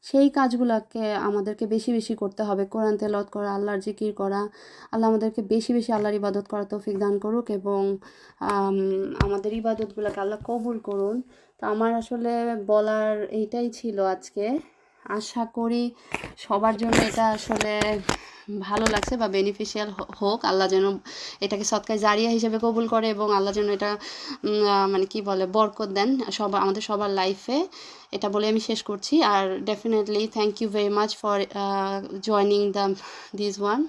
Speaker 1: সেই কাজগুলোকে আমাদেরকে বেশি বেশি করতে হবে। কোরআন তেলাওয়াত করা, আল্লাহর জিকির করা। আল্লাহ আমাদেরকে বেশি বেশি আল্লাহর ইবাদত করার তৌফিক দান করুক এবং আমাদের ইবাদতগুলোকে আল্লাহ কবুল করুন। তো আমার আসলে বলার এইটাই ছিল আজকে। আশা করি সবার জন্য এটা আসলে ভালো লাগছে বা বেনিফিশিয়াল হোক। আল্লাহ যেন এটাকে সদকায়ে জারিয়া হিসেবে কবুল করে এবং আল্লাহ যেন এটা মানে কি বলে বরকত দেন আমাদের সবার লাইফে। এটা বলে আমি শেষ করছি। আর definitely thank you very much for joining this one.